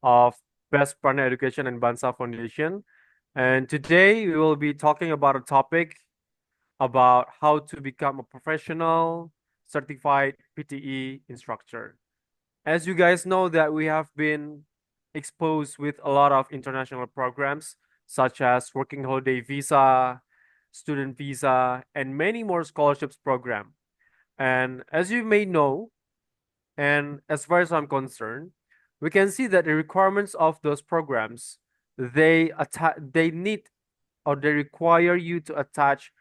of Best Partner Education and BANSA Foundation. And today we will be talking about a topic about how to become a professional certified PTE instructor. As you guys know that we have been exposed with a lot of international programs such as working holiday visa, student visa, and many more scholarships program. And as you may know, and as far as I'm concerned, we can see that the requirements of those programs, they need or they require you to attach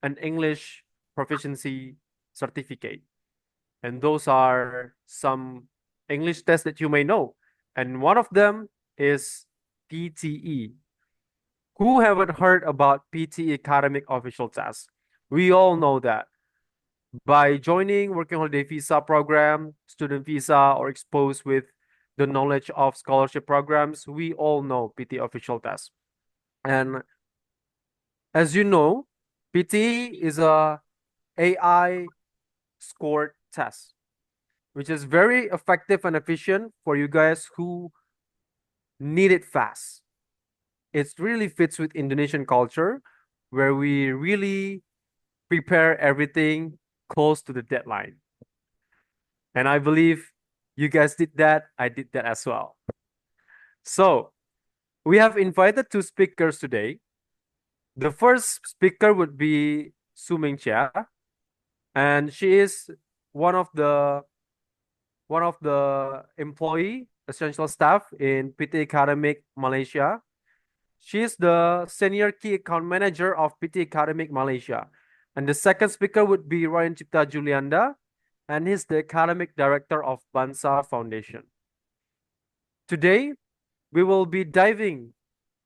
an English proficiency certificate. And those are some English tests that you may know. And one of them is PTE. Who haven't heard about PTE academic official test? We all know that by joining working holiday visa program, student visa, or exposed with the knowledge of scholarship programs, we all know PT official test. And as you know, PT is a AI scored test, which is very effective and efficient for you guys who need it fast. It really fits with Indonesian culture, where we really prepare everything close to the deadline. And I believe you guys did that. I did that as well. So we have invited two speakers today. The first speaker would be Su Ming Chia, and she is one of the employee essential staff in PT Academic Malaysia. She is the senior key account manager of PT Academic Malaysia. And the second speaker would be Ryan Cipta Julianda, and he's the academic director of BANSA Foundation. Today, we will be diving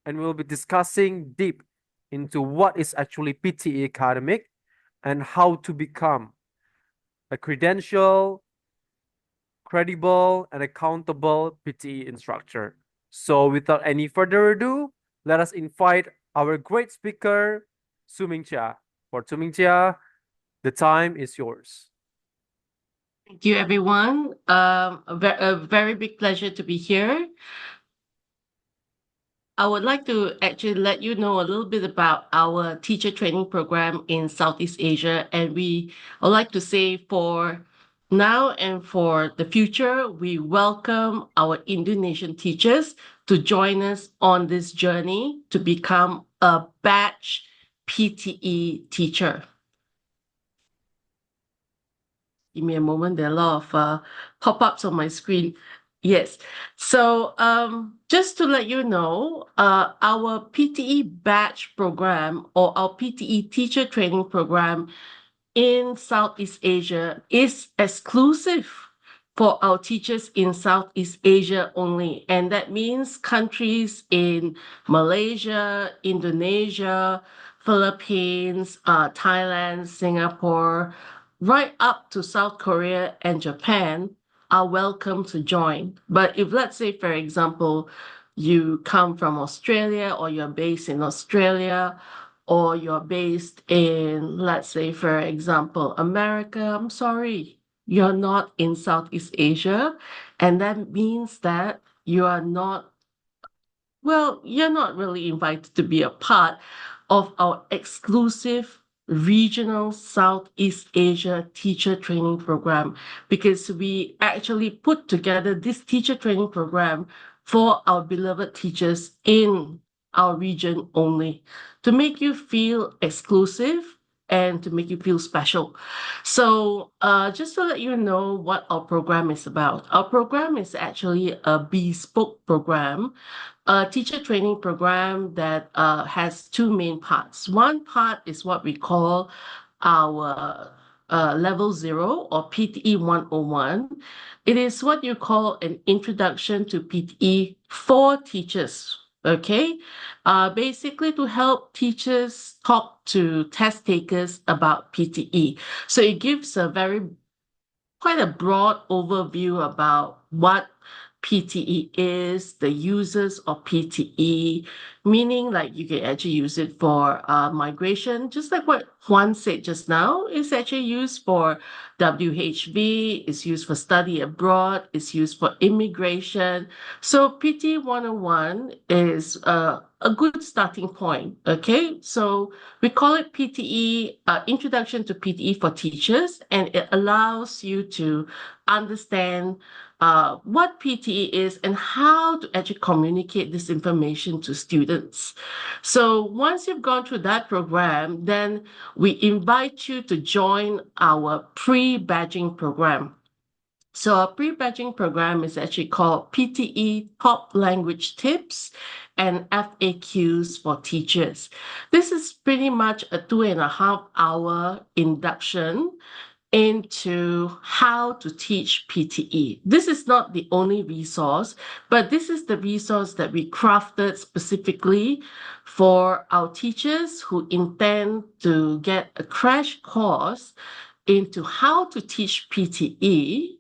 and we'll be discussing deep into what is actually PTE academic and how to become a credential, credible, and accountable PTE instructor. So without any further ado, let us invite our great speaker, Su Ming Chia. For Su Ming Chia, the time is yours. Thank you, everyone. A very big pleasure to be here. I would like to actually let you know a little bit about our teacher training program in Southeast Asia. And we would like to say for now and for the future, we welcome our Indonesian teachers to join us on this journey to become a batch PTE teacher. Give me a moment. There are a lot of pop-ups on my screen. Yes. So just to let you know, our PTE batch program or our PTE teacher training program in Southeast Asia is exclusive for our teachers in Southeast Asia only. And that means countries in Malaysia, Indonesia, Philippines, Thailand, Singapore, right up to South Korea and Japan are welcome to join. But if, let's say, for example, you come from Australia or you're based in Australia or you're based in, let's say, for example, America, I'm sorry, you're not in Southeast Asia. And that means that you are not, well, you're not really invited to be a part of our exclusive regional Southeast Asia teacher training program because we actually put together this teacher training program for our beloved teachers in our region only to make you feel exclusive and to make you feel special. So just to let you know what our program is about. Our program is actually a bespoke program, a teacher training program that has two main parts. One part is what we call our level 0 or PTE 101. It is what you call an introduction to PTE for teachers. Okay, basically to help teachers talk to test takers about PTE. So it gives a quite a broad overview about what PTE is, the uses of PTE, meaning like you can actually use it for migration, just like what Juan said just now. It's actually used for WHV, it's used for study abroad, it's used for immigration. So PT 101 is a good starting point. Okay, so we call it PTE, Introduction to PTE for Teachers, and it allows you to understand what PTE is and how to actually communicate this information to students. So once you've gone through that program, then we invite you to join our pre-badging program. So our pre-badging program is actually called PTE Top Language Tips and FAQs for Teachers. This is pretty much a 2.5 hour induction into how to teach PTE. This is not the only resource, but this is the resource that we crafted specifically for our teachers who intend to get a crash course into how to teach PTE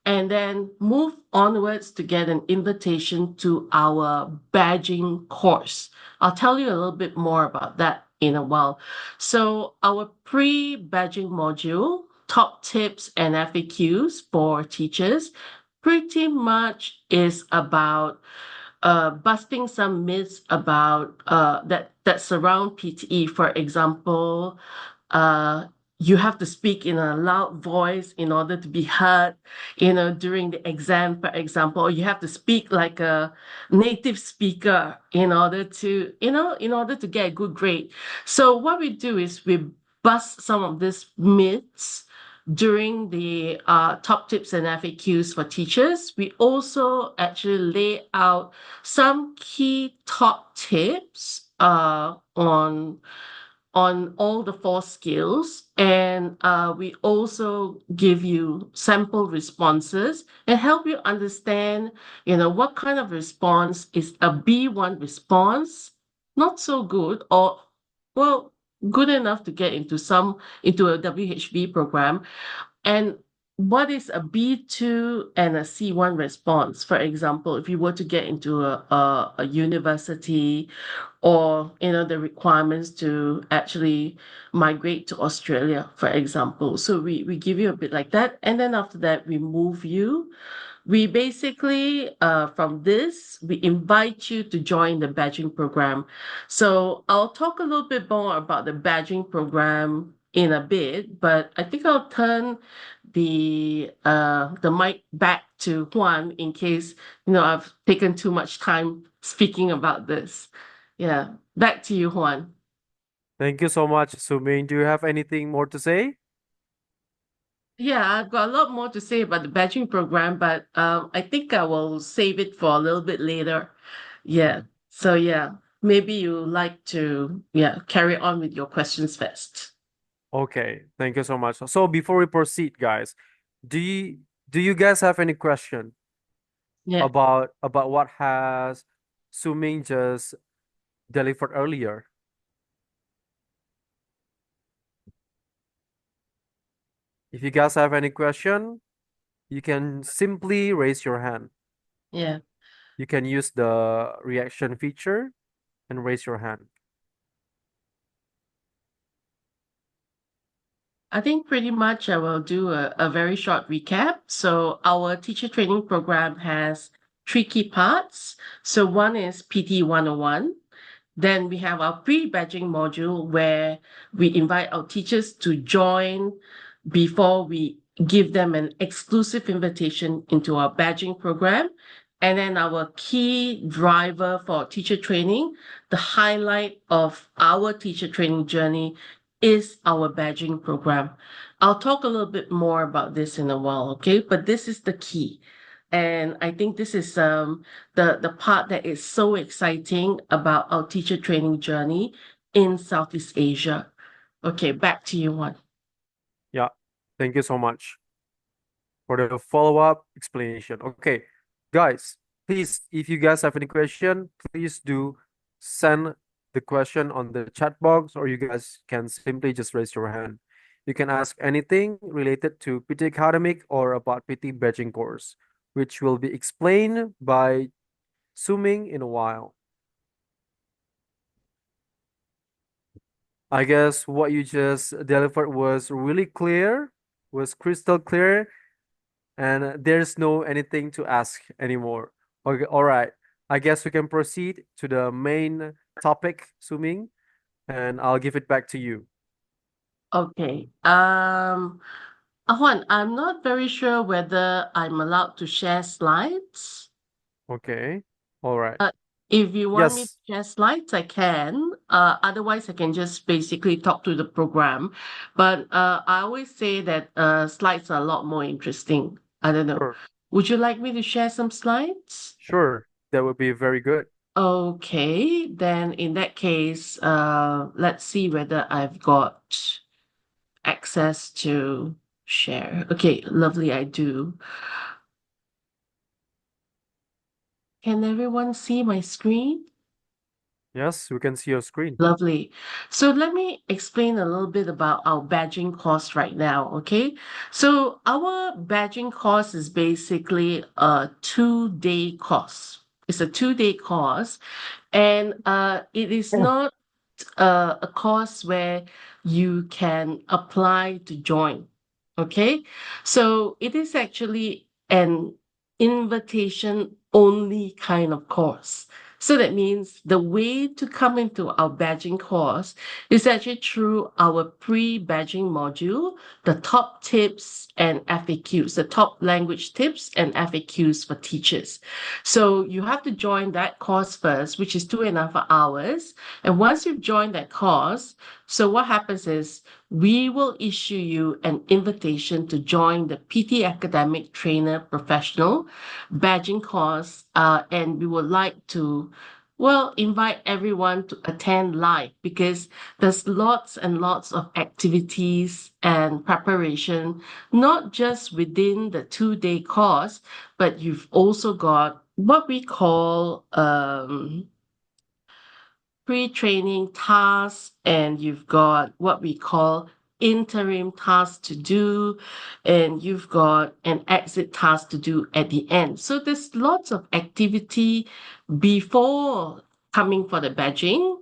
and then move onwards to get an invitation to our badging course. I'll tell you a little bit more about that in a while. So our pre-badging module, top tips and FAQs for teachers, pretty much is about busting some myths about that surround PTE. For example, uh, you have to speak in a loud voice in order to be heard, during the exam, for example, or you have to speak like a native speaker in order to get a good grade. So what we do is we bust some of these myths during the top tips and FAQs for teachers. We also actually lay out some key top tips on all the 4 skills. And we also give you sample responses and help you understand, what kind of response is a B1 response, not so good, or, well, good enough to get into a WHB program, and what is a B2 and a C1 response? For example, if you were to get into a university, or the requirements to actually migrate to Australia, for example. So we give you a bit like that. And then after that, we move you. We basically, from this, we invite you to join the badging program. So I'll talk a little bit more about the badging program in a bit, but I think I'll turn the mic back to Juan in case I've taken too much time speaking about this. Yeah, back to you, Juan. Thank you so much, Suming. Do you have anything more to say? Yeah, I've got a lot more to say about the badging program, but I think I will save it for a little bit later. Yeah. So yeah, maybe you like to carry on with your questions first. Okay, thank you so much. So before we proceed, guys, do you do you guys have any question Yeah. about what has Suming just delivered earlier? If you guys have any question, you can simply raise your hand. Yeah. You can use the reaction feature and raise your hand. I think pretty much I will do a very short recap. So our teacher training program has 3 key parts. So one is PT 101. Then we have our pre-badging module where we invite our teachers to join before we give them an exclusive invitation into our badging program. And then our key driver for teacher training, the highlight of our teacher training journey is our badging program. I'll talk a little bit more about this in a while, okay? But this is the key. And I think this is the part that is so exciting about our teacher training journey in Southeast Asia. Okay, back to you, Juan. Yeah, thank you so much for the follow-up explanation. Okay, guys, please, if you guys have any question, please do send the question on the chat box, or you guys can simply just raise your hand. You can ask anything related to PT Academic or about PT Badging course, which will be explained by Suming in a while. I guess what you just delivered was really clear, was crystal clear, and there's no anything to ask anymore. Okay, all right. I guess we can proceed to the main topic, Suming, and I'll give it back to you. Okay. Juan, I'm not very sure whether I'm allowed to share slides. Okay. All right. Uh, if you want me to Yes, share slides, I can. Otherwise, I can just basically talk to the program. But I always say that slides are a lot more interesting. I don't know. sure. Would you like me to share some slides? Sure. That would be very good. Okay, then in that case, let's see whether I've got access to share. Okay, lovely, I do. Can everyone see my screen? Yes, we can see your screen. Lovely. So let me explain a little bit about our badging course right now, okay? So our badging course is basically a 2-day course. It's a 2-day course, and it is Oh. not a course where you can apply to join. Okay. So it is actually an invitation only kind of course. So that means the way to come into our badging course is actually through our pre-badging module, the top tips and FAQs, the top language tips and FAQs for teachers. So you have to join that course first, which is 2.5 hours. And once you've joined that course, so what happens is we will issue you an invitation to join the PT Academic Trainer Professional badging course, and we would like to, well, invite everyone to attend live because there's lots and lots of activities and preparation, not just within the 2-day course, but you've also got what we call pre-training tasks, and you've got what we call interim tasks to do, and you've got an exit task to do at the end. So there's lots of activity before coming for the badging.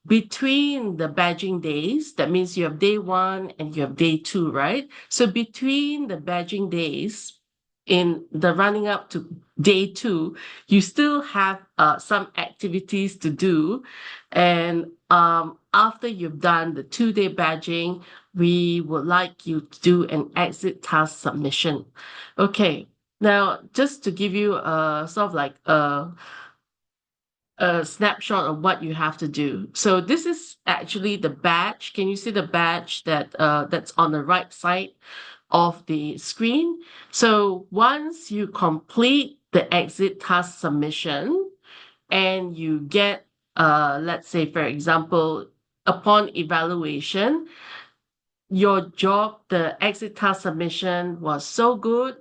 Between the badging days, that means you have day one and you have day two, right? So between the badging days, in the running up to day two, you still have some activities to do. And after you've done the 2-day badging, we would like you to do an exit task submission. Okay, now just to give you a sort of like a snapshot of what you have to do. So this is actually the badge. Can you see the badge that's on the right side of the screen? So once you complete the exit task submission and you get, let's say, for example, upon evaluation, your job, the exit task submission was so good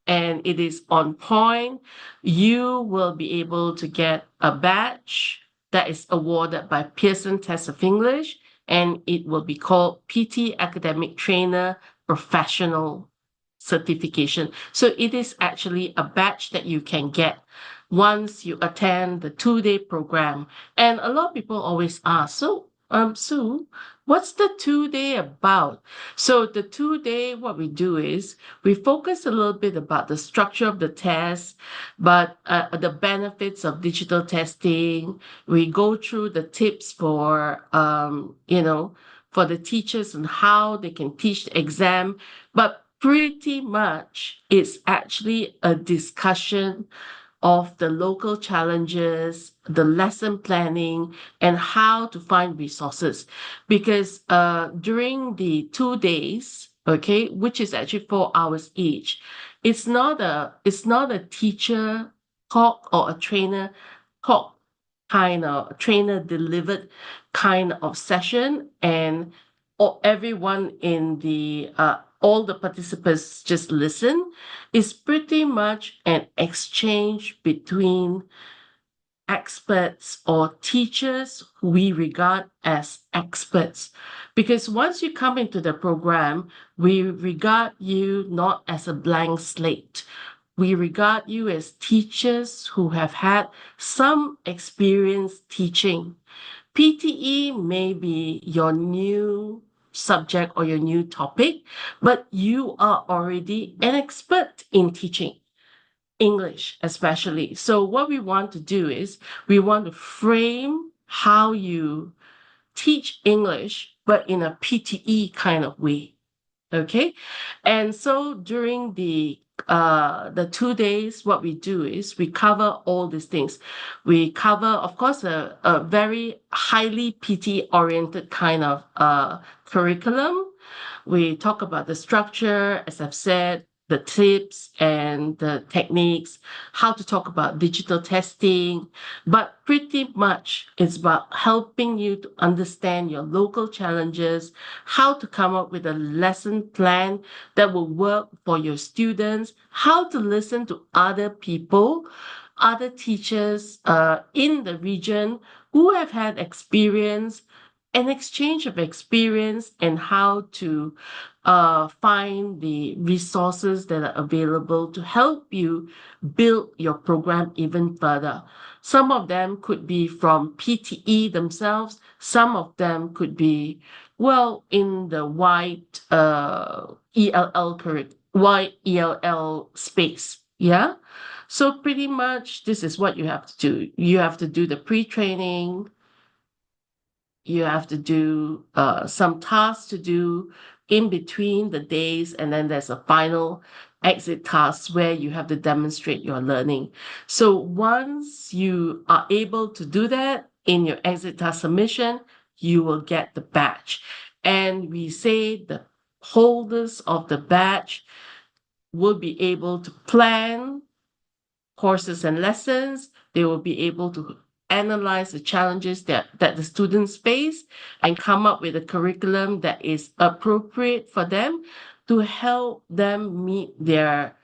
and it is on point, you will be able to get a badge that is awarded by Pearson Test of English, and it will be called PT Academic Trainer Professional Certification. So it is actually a badge that you can get once you attend the 2-day program. And a lot of people always ask, so Sue, what's the 2-day about? So the 2-day, what we do is we focus a little bit about the structure of the test, but the benefits of digital testing. We go through the tips for, for the teachers and how they can teach the exam. But pretty much it's actually a discussion of the local challenges, the lesson planning, and how to find resources. Because during the 2 days, okay, which is actually 4 hours each, it's not a teacher talk or a trainer talk kind of trainer delivered kind of session, and everyone in the all the participants just listen. It's pretty much an exchange between experts or teachers who we regard as experts. Because once you come into the program, we regard you not as a blank slate. We regard you as teachers who have had some experience teaching. PTE may be your new subject or your new topic, but you are already an expert in teaching English, especially. So, what we want to do is we want to frame how you teach English, but in a PTE kind of way. Okay. And so during the 2 days, what we do is we cover all these things. We cover, of course, a very highly PT oriented kind of curriculum. We talk about the structure, as I've said, the tips and the techniques, how to talk about digital testing, but pretty much it's about helping you to understand your local challenges, how to come up with a lesson plan that will work for your students, how to listen to other people, other teachers in the region who have had experience, an exchange of experience, and how to find the resources that are available to help you build your program even further. Some of them could be from PTE themselves. Some of them could be, well, in the wide wide ELL space. Yeah. So pretty much this is what you have to do. You have to do the pre-training, you have to do some tasks to do in between the days, and then there's a final exit task where you have to demonstrate your learning. So once you are able to do that in your exit task submission, you will get the badge. And we say the holders of the badge will be able to plan courses and lessons. They will be able to analyze the challenges that the students face and come up with a curriculum that is appropriate for them to help them meet their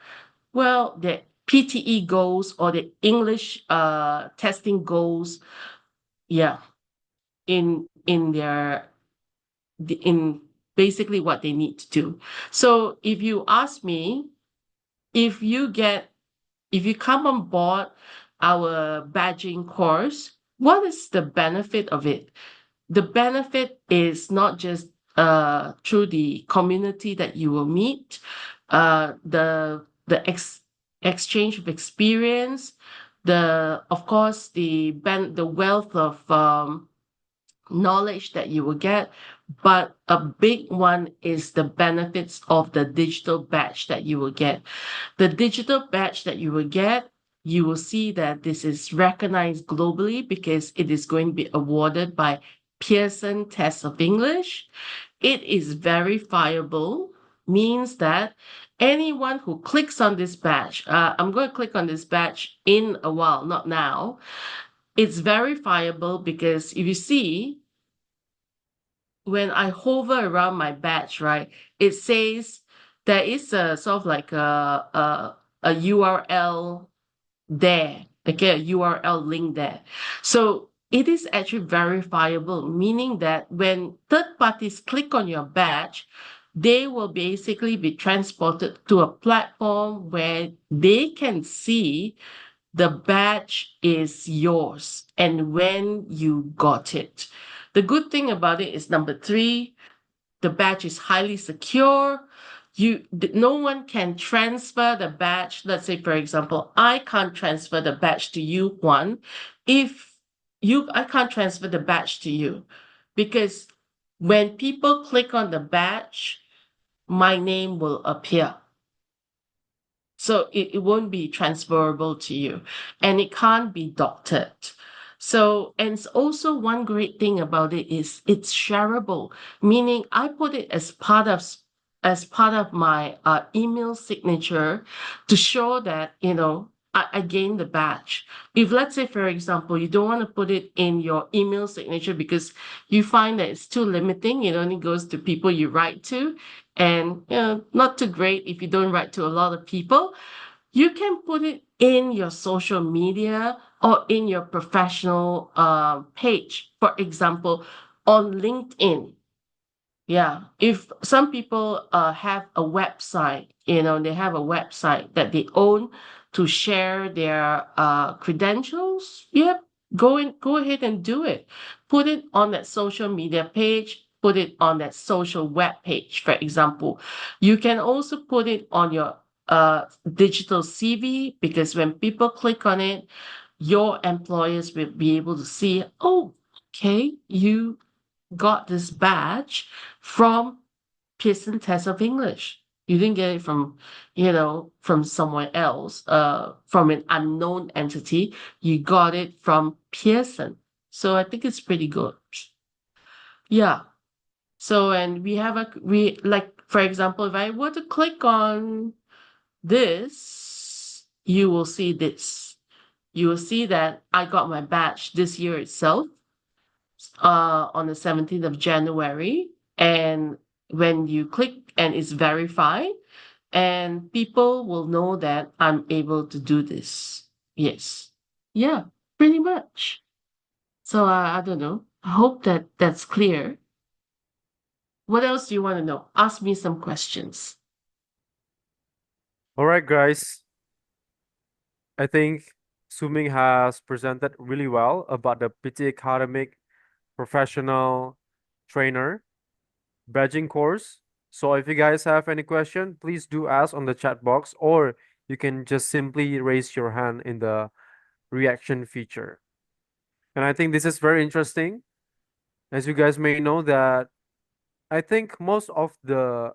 PTE goals or the English testing goals. Yeah, in their in basically what they need to do. So if you ask me, if you get if you come on board our badging course, what is the benefit of it? The benefit is not just through the community that you will meet, the exchange of experience, the of course the wealth of knowledge that you will get, but a big one is the benefits of the digital badge that you will get. The digital badge that you will get, you will see that this is recognized globally because it is going to be awarded by Pearson Test of English. It is verifiable, means that anyone who clicks on this badge, I'm going to click on this badge in a while, not now. It's verifiable because if you see, when I hover around my badge, right, it says there is a sort of like a URL there, okay, a URL link there. So it is actually verifiable, meaning that when third parties click on your badge, they will basically be transported to a platform where they can see the badge is yours and when you got it. The good thing about it is number three, the badge is highly secure. No one can transfer the badge. Let's say, for example, I can't transfer the badge to you, Juan. I can't transfer the badge to you because when people click on the badge, my name will appear. So it won't be transferable to you and it can't be doctored. So, and also one great thing about it is it's shareable, meaning I put it as part of my email signature to show that, I gained the badge. If let's say, for example, you don't want to put it in your email signature because you find that it's too limiting, it only goes to people you write to, and not too great if you don't write to a lot of people, you can put it in your social media or in your professional page. For example, on LinkedIn. Yeah, if some people have a website, they have a website that they own to share their credentials. Yep, go ahead and do it. Put it on that social media page, put it on that social web page, for example. You can also put it on your digital CV, because when people click on it, your employers will be able to see, oh, okay, you got this badge from Pearson Test of English. You didn't get it from, from somewhere else, from an unknown entity. You got it from Pearson. So I think it's pretty good. Yeah. So, and we like, for example, if I were to click on this, you will see this. You will see that I got my badge this year itself, on the 17th of January. And when you click and it's verified, and people will know that I'm able to do this. Yes. Yeah, pretty much. So I don't know. I hope that that's clear. What else do you want to know? Ask me some questions. All right, guys. I think Suming has presented really well about the PT Academic Professional Trainer badging course. So if you guys have any question, please do ask on the chat box, or you can just simply raise your hand in the reaction feature. And I think this is very interesting. As you guys may know that I think most of the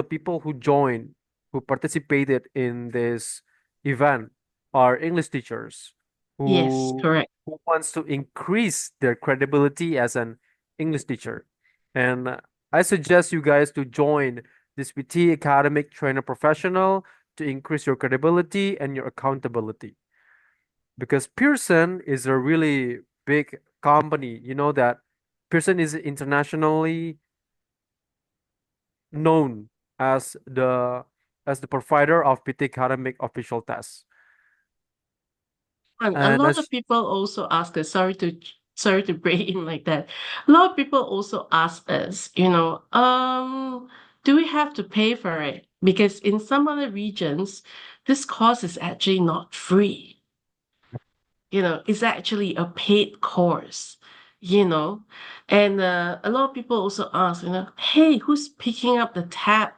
people who participated in this event are English teachers Yes, who correct. who wants to increase their credibility as an English teacher. And I suggest you guys to join this PT Academic Trainer Professional to increase your credibility and your accountability. Because Pearson is a really big company. You know that Pearson is internationally known as the provider of PT academic official tests. And a And lot of as people also ask us, sorry to break in like that. A lot of people also ask us, do we have to pay for it? Because in some other regions, this course is actually not free. It's actually a paid course, you know. And a lot of people also ask, hey, who's picking up the tab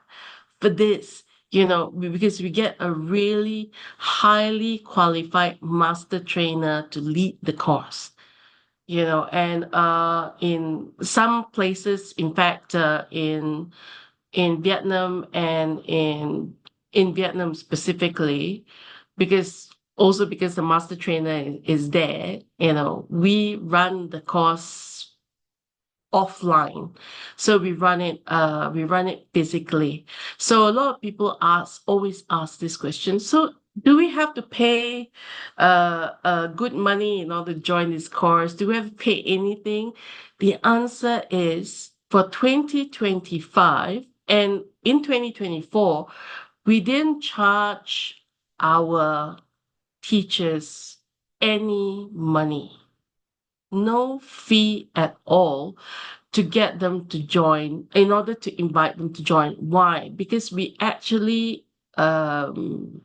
for this? Because we get a really highly qualified master trainer to lead the course. And in some places, in fact, in Vietnam, and in Vietnam specifically, because the master trainer is there, we run the course offline. So we run it physically. So a lot of people always ask this question. So do we have to pay good money in order to join this course? Do we have to pay anything? The answer is, for 2025 and in 2024, we didn't charge our teachers any money, no fee at all, to get them to join, in order to invite them to join. Why? Because we actually, the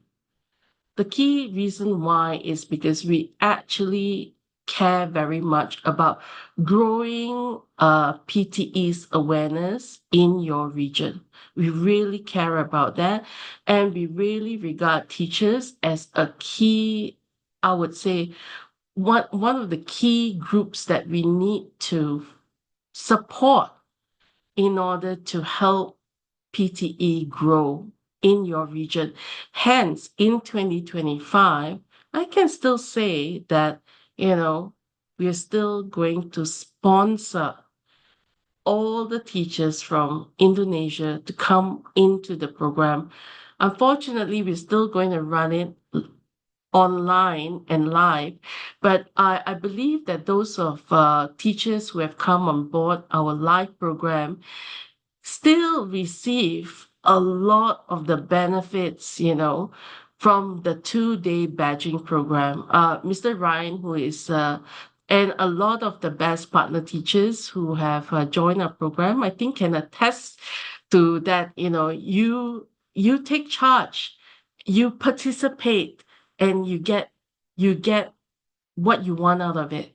key reason why is because we actually care very much about growing PTE's awareness in your region. We really care about that. And we really regard teachers as a key, I would say, one of the key groups that we need to support in order to help PTE grow in your region. Hence, in 2025, I can still say that, we are still going to sponsor all the teachers from Indonesia to come into the program. Unfortunately, we're still going to run it online and live, but I believe that those of teachers who have come on board our live program still receive a lot of the benefits, from the 2-day badging program. Mr. Ryan, who is, and a lot of the best partner teachers who have joined our program, I think can attest to that. You take charge, you participate, and you get what you want out of it.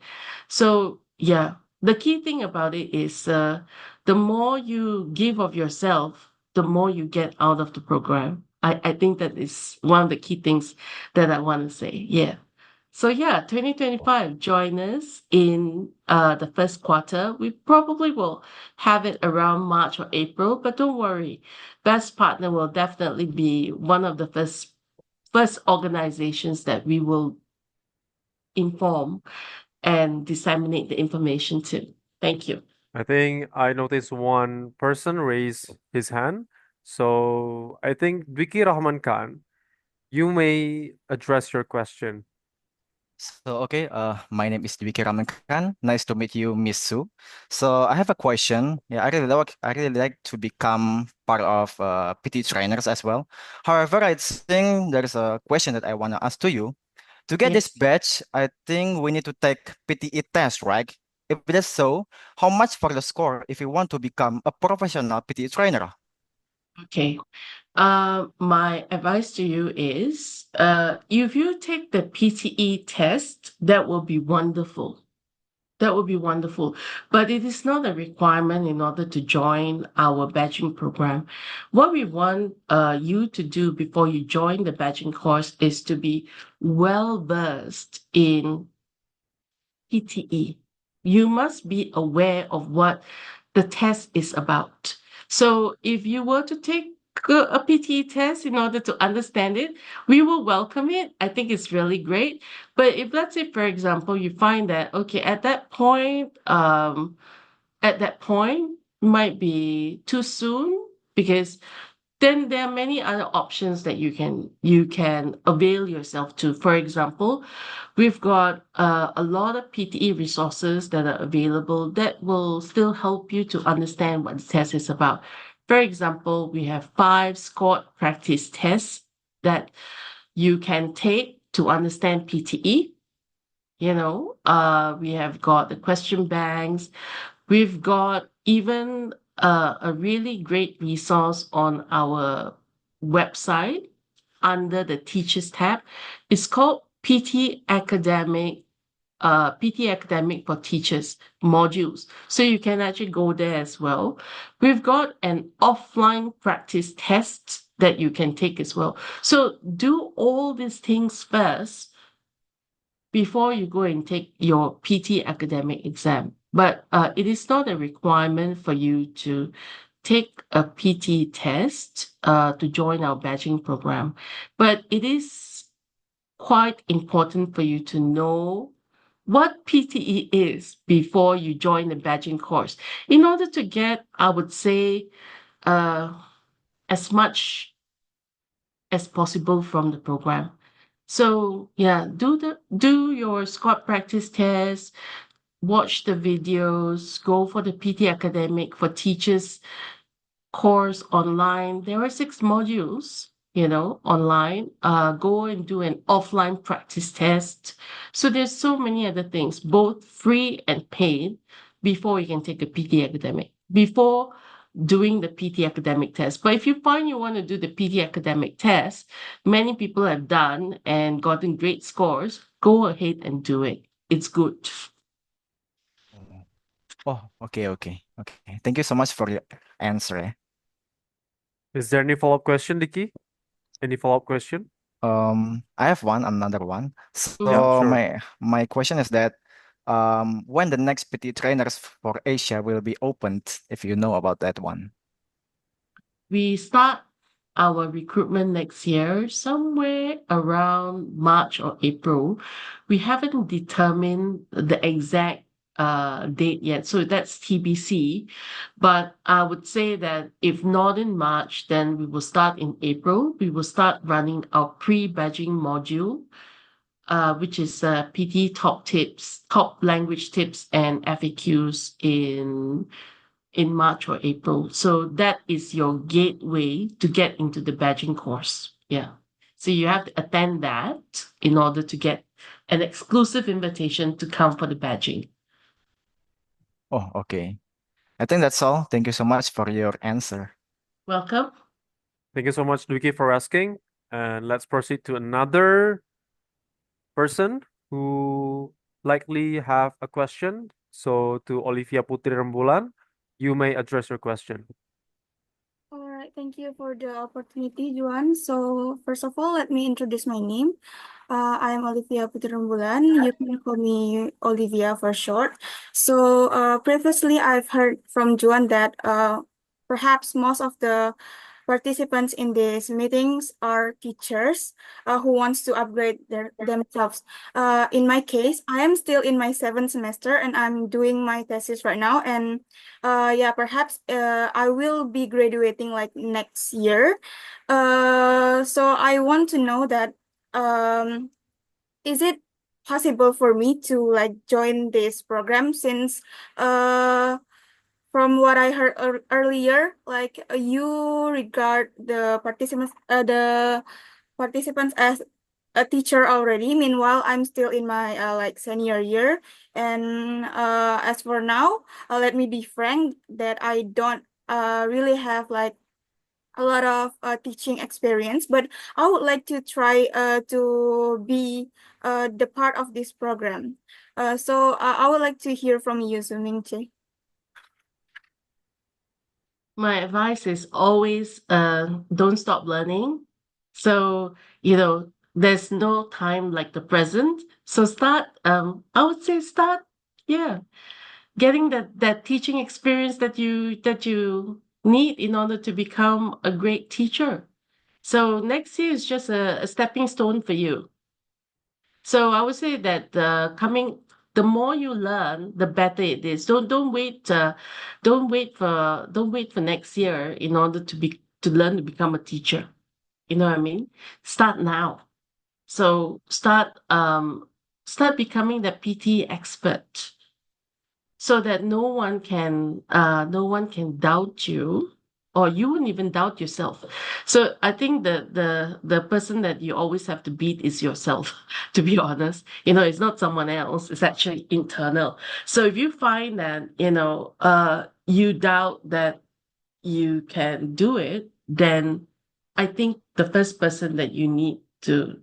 So yeah, the key thing about it is the more you give of yourself, the more you get out of the program. I think that is one of the key things that I want to say. Yeah. So yeah, 2025, join us in the first quarter. We probably will have it around March or April, but don't worry. Best Partner will definitely be one of the first organizations that we will inform and disseminate the information to. Thank you. I think I noticed one person raise his hand. So I think Vicky Rahman Khan, you may address your question. My name is Dwiki Ramakan. Nice to meet you, Miss Su. So I have a question. Yeah, I really like to become part of PT trainers as well. However, I think there's a question that I want to ask to you. To get this Yes. badge, I think we need to take PTE test, right? If that's so, how much for the score if you want to become a professional PTE trainer? Okay. My advice to you is, if you take the PTE test, that will be wonderful. That would be wonderful. But it is not a requirement in order to join our badging program. What we want you to do before you join the badging course is to be well versed in PTE. You must be aware of what the test is about. So if you were to take a PTE test in order to understand it, we will welcome it. I think it's really great. But if let's say, for example, you find that okay, at that point might be too soon because then there are many other options that you can avail yourself to. For example, we've got a lot of PTE resources that are available that will still help you to understand what the test is about. For example, we have 5 squat practice tests that you can take to understand PTE. We have got the question banks. We've got even a really great resource on our website under the Teachers tab. It's called PT Academic for Teachers modules. So you can actually go there as well. We've got an offline practice test that you can take as well. So do all these things first before you go and take your PT academic exam. But it is not a requirement for you to take a PT test to join our badging program. But it is quite important for you to know what PTE is before you join the badging course in order to get, I would say, uh, as much as possible from the program. So yeah, do your squat practice test, watch the videos, go for the PT academic for teachers course online. There are 6 modules, online. Go and do an offline practice test. So there's so many other things, both free and paid, before you can take a PT academic. Before doing the PT academic test. But if you find you want to do the PT academic test, many people have done and gotten great scores, go ahead and do it. It's good. Oh, okay. Thank you so much for your answer. Is there any follow-up question, Vicky? Any follow-up question? I have another one. Yeah, So sure. my question is that when the next PT trainers for Asia will be opened, if you know about that one. We start our recruitment next year, somewhere around March or April. We haven't determined the exact date yet, so that's TBC. But I would say that if not in March, then we will start in April. We will start running our pre-badging module, which is PT top tips, top language tips, and FAQs in March or April. So that is your gateway to get into the badging course. Yeah. So you have to attend that in order to get an exclusive invitation to come for the badging. Oh, okay. I think that's all. Thank you so much for your answer. Welcome. Thank you so much, Vicky, for asking. And let's proceed to another person who likely have a question. So to Olivia Putri Rembulan, you may address your question. All right, thank you for the opportunity, Juan. So first of all, let me introduce my name. I am Olivia Putri Rembulan. You can call me Olivia for short. So previously, I've heard from Juan that perhaps most of the participants in these meetings are teachers who wants to upgrade themselves. In my case, I am still in my 7th semester and I'm doing my thesis right now. And yeah, perhaps I will be graduating like next year. So I want to know that is it possible for me to like join this program since from what I heard earlier, like you regard the participants as a teacher already. Meanwhile, I'm still in my like senior year, and as for now, let me be frank that I don't really have like a lot of teaching experience, but I would like to try to be the part of this program. So I would like to hear from you, Mingche. My advice is always don't stop learning. So, there's no time like the present. So start, I would say start, yeah, getting that teaching experience that you need in order to become a great teacher. So next year is just a stepping stone for you. So I would say that the more you learn, the better it is. Don't wait for next year in order to learn to become a teacher. You know what I mean? Start now. So start becoming the PT expert, so that no one can doubt you, or you wouldn't even doubt yourself. So I think the person that you always have to beat is yourself. To be honest, it's not someone else, it's actually internal. So if you find that you doubt that you can do it, then I think the first person that you need to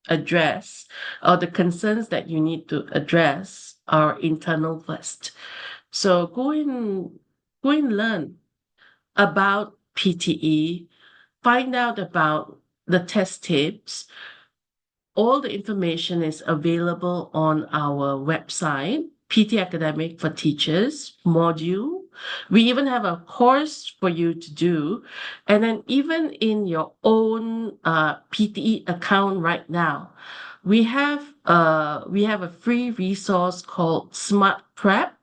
address, or the concerns that you need to address, are internal first. So go and learn about PTE, find out about the test tips. All the information is available on our website, PT Academic for Teachers module. We even have a course for you to do. And then even in your own PTE account right now, we have a free resource called Smart Prep,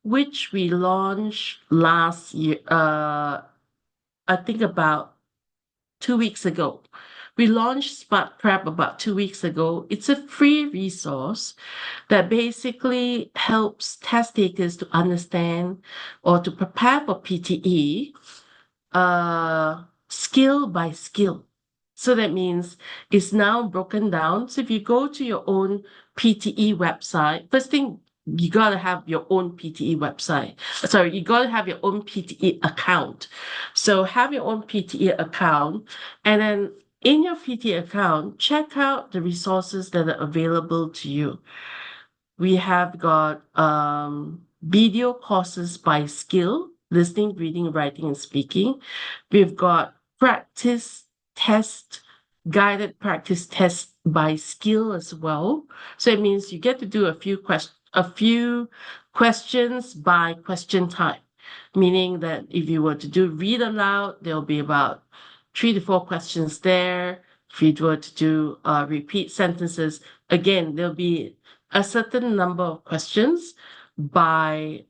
which we launched last year, I think about 2 weeks ago. We launched Smart Prep about 2 weeks ago. It's a free resource that basically helps test takers to understand or to prepare for PTE skill by skill. So that means it's now broken down. So if you go to your own PTE website, first thing, you got to have your own PTE website. Sorry, you got to have your own PTE account. So have your own PTE account, and then in your PTE account, check out the resources that are available to you. We have got video courses by skill: listening, reading, writing, and speaking. We've got practice test, guided practice test by skill as well. So it means you get to do a few questions by question time, meaning that if you were to do read aloud, there'll be about 3 to 4 questions there. If you were to do repeat sentences, again, there'll be a certain number of questions by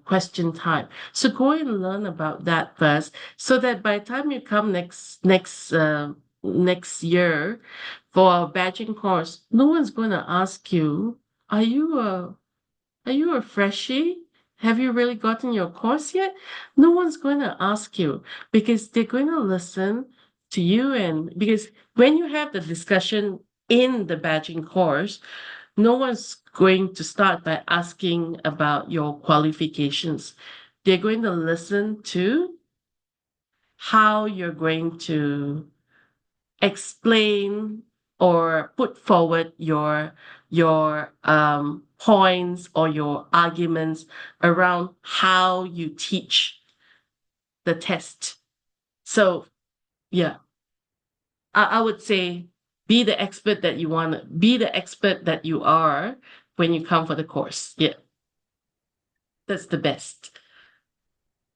question time. So go and learn about that first, so that by the time you come next year for our badging course, no one's going to ask you, are you a freshie? Have you really gotten your course yet? No one's going to ask you, because they're going to listen to you. And because when you have the discussion in the badging course, no one's going to start by asking about your qualifications. They're going to listen to how you're going to explain or put forward your your points or your arguments around how you teach the test. So yeah, I would say be the expert that you want to be, the expert that you are when you come for the course. Yeah, that's the best.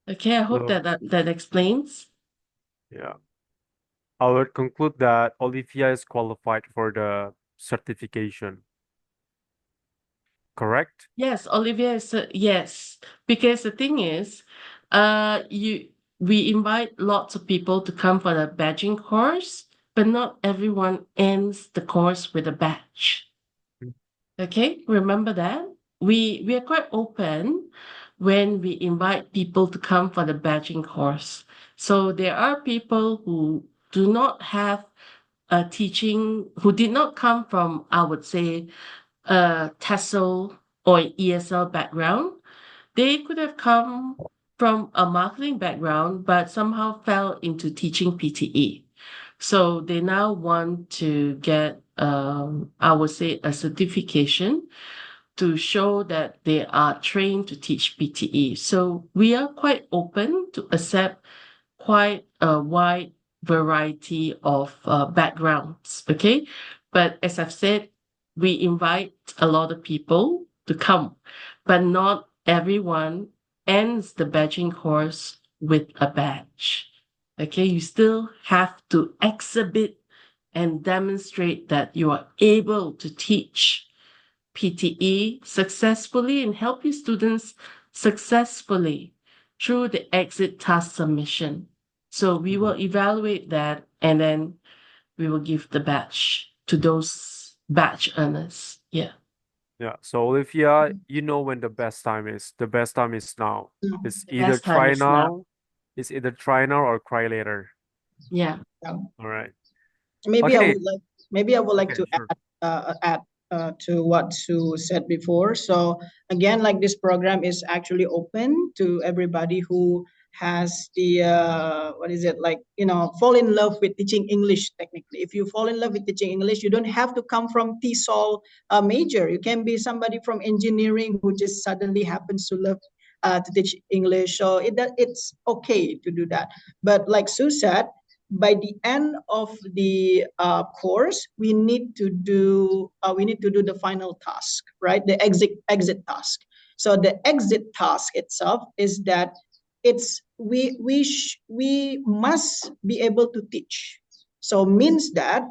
Okay, I hope So, that explains. yeah, I would conclude that Olivia is qualified for the certification, correct? Yes, Olivia is yes, because the thing is, we invite lots of people to come for the badging course, but not everyone ends the course with a badge. Mm. Okay, remember that we are quite open when we invite people to come for the badging course. So there are people who do not have a teaching, who did not come from, I would say, a TESOL or ESL background. They could have come from a marketing background, but somehow fell into teaching PTE. So they now want to get, I would say, a certification to show that they are trained to teach PTE. So we are quite open to accept quite a wide variety of backgrounds. Okay. But as I've said, we invite a lot of people to come, but not everyone ends the badging course with a badge. Okay. You still have to exhibit and demonstrate that you are able to teach PTE successfully and help your students successfully through the exit task submission. So we will evaluate that and then we will give the badge to those badge earners. Yeah. Yeah. So Olivia, you know when the best time is. The best time is now. It's The either best time try is now. now, it's either try now or cry later. Yeah. Yeah. All right. Maybe I Okay. would like Okay, to sure. add to what Sue said before. So again, like this program is actually open to everybody who has the what is it, like, fall in love with teaching English. Technically, if you fall in love with teaching English, you don't have to come from TESOL major. You can be somebody from engineering who just suddenly happens to love to teach English. So it's okay to do that. But like Sue said, by the end of the course, we need to do the final task, right? The exit task. So the exit task itself is that we must be able to teach. So means that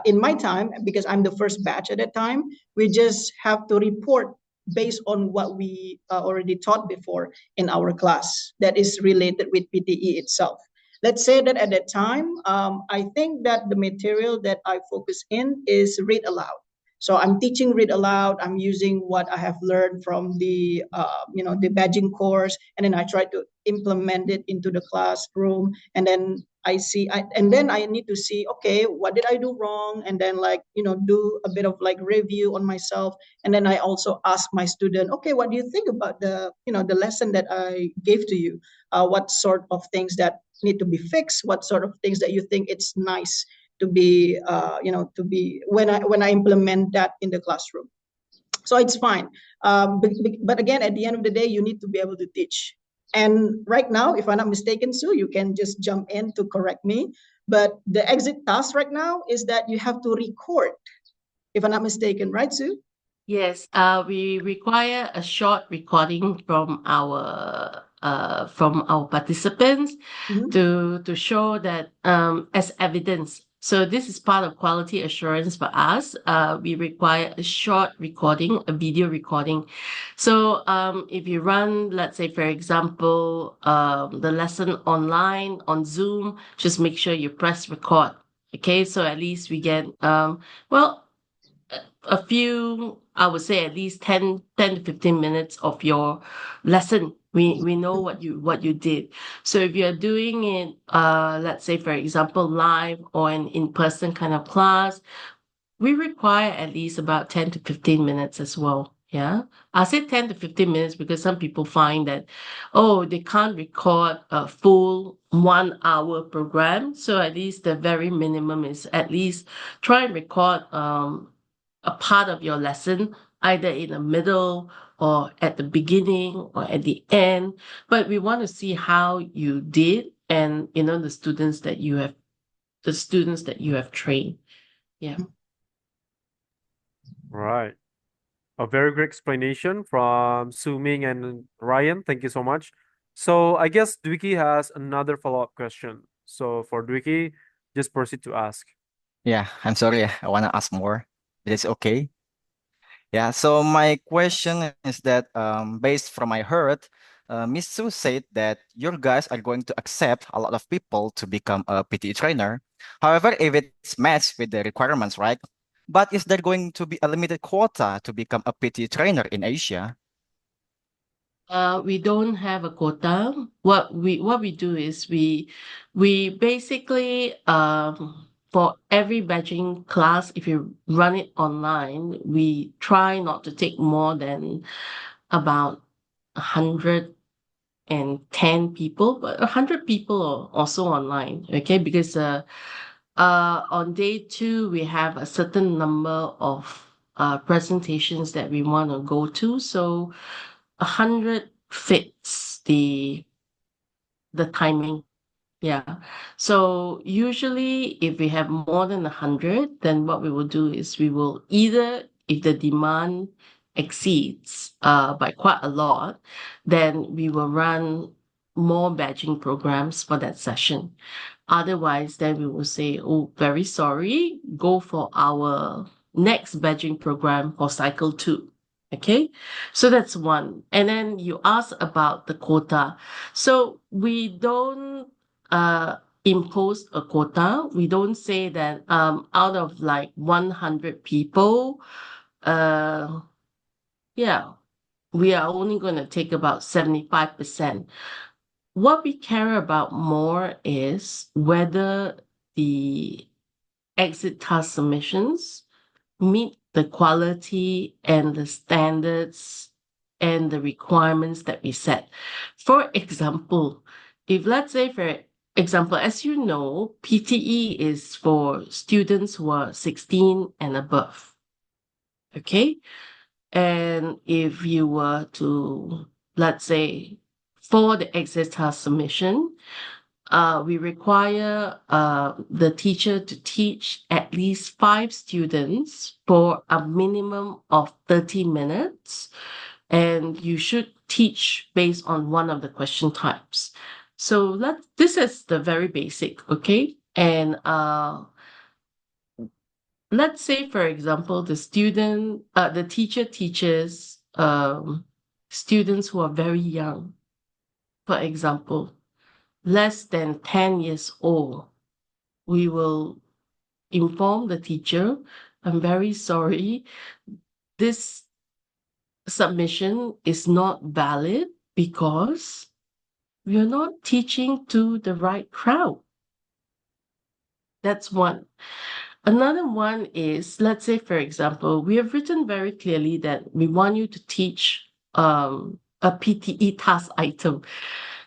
in my time, because I'm the first batch at that time, we just have to report based on what we already taught before in our class that is related with PTE itself. Let's say that at that time, I think that the material that I focus in is read aloud. So I'm teaching read aloud. I'm using what I have learned from the badging course, and then I try to implement it into the classroom. And then and then I need to see, okay, what did I do wrong? And then, like, do a bit of like review on myself. And then I also ask my student, okay, what do you think about the lesson that I gave to you? What sort of things that need to be fixed, what sort of things that you think it's nice to be when I implement that in the classroom. So it's fine. But again, at the end of the day, you need to be able to teach. And right now, if I'm not mistaken, Sue, you can just jump in to correct me, but the exit task right now is that you have to record, if I'm not mistaken, right, Sue? Yes, we require a short recording from our participants to show that as evidence. So this is part of quality assurance for us. We require a short recording, a video recording. So if you run, let's say, for example, the lesson online on Zoom, just make sure you press record. Okay, so at least we get well, a few, I would say at least 10 to 15 minutes of your lesson. We know what you did. So if you're doing it, let's say, for example, live or an in-person kind of class, we require at least about 10 to 15 minutes as well. Yeah. I say 10 to 15 minutes because some people find that, oh, they can't record a full 1 hour program. So at least the very minimum is at least try and record a part of your lesson, either in the middle or at the beginning or at the end. But we want to see how you did and the students that you have trained. Yeah. Right. A very great explanation from Su Ming and Ryan. Thank you so much. So I guess Dwiki has another follow-up question. So for Dwiki, just proceed to ask. Yeah, I'm sorry. I want to ask more. Is it okay? Yeah, so my question is that based from my heard, Miss Su said that your guys are going to accept a lot of people to become a PTE trainer. However, if it's matched with the requirements, right? But is there going to be a limited quota to become a PTE trainer in Asia? We don't have a quota. What we do is we basically for every badging class, if you run it online, we try not to take more than about 110 people, but 100 people are also online. Okay, because on day 2 we have a certain number of presentations that we want to go to, so 100 fits the timing. Yeah. So usually if we have more than 100, then what we will do is we will either, if the demand exceeds by quite a lot, then we will run more badging programs for that session. Otherwise, then we will say, oh, very sorry, go for our next badging program for cycle 2. Okay, so that's one. And then you asked about the quota. So we don't impose a quota. We don't say that out of like 100 people, yeah, we are only going to take about 75%. What we care about more is whether the exit task submissions meet the quality and the standards and the requirements that we set. For example, if let's say, for example, as you know, PTE is for students who are 16 and above. Okay? And if you were to, let's say, for the exit task submission, we require the teacher to teach at least 5 students for a minimum of 30 minutes. And you should teach based on one of the question types. So this is the very basic, okay? And let's say, for example, the teacher teaches students who are very young, for example, less than 10 years old. We will inform the teacher, I'm very sorry, this submission is not valid because we are not teaching to the right crowd. That's one. Another one is, let's say, for example, we have written very clearly that we want you to teach a PTE task item.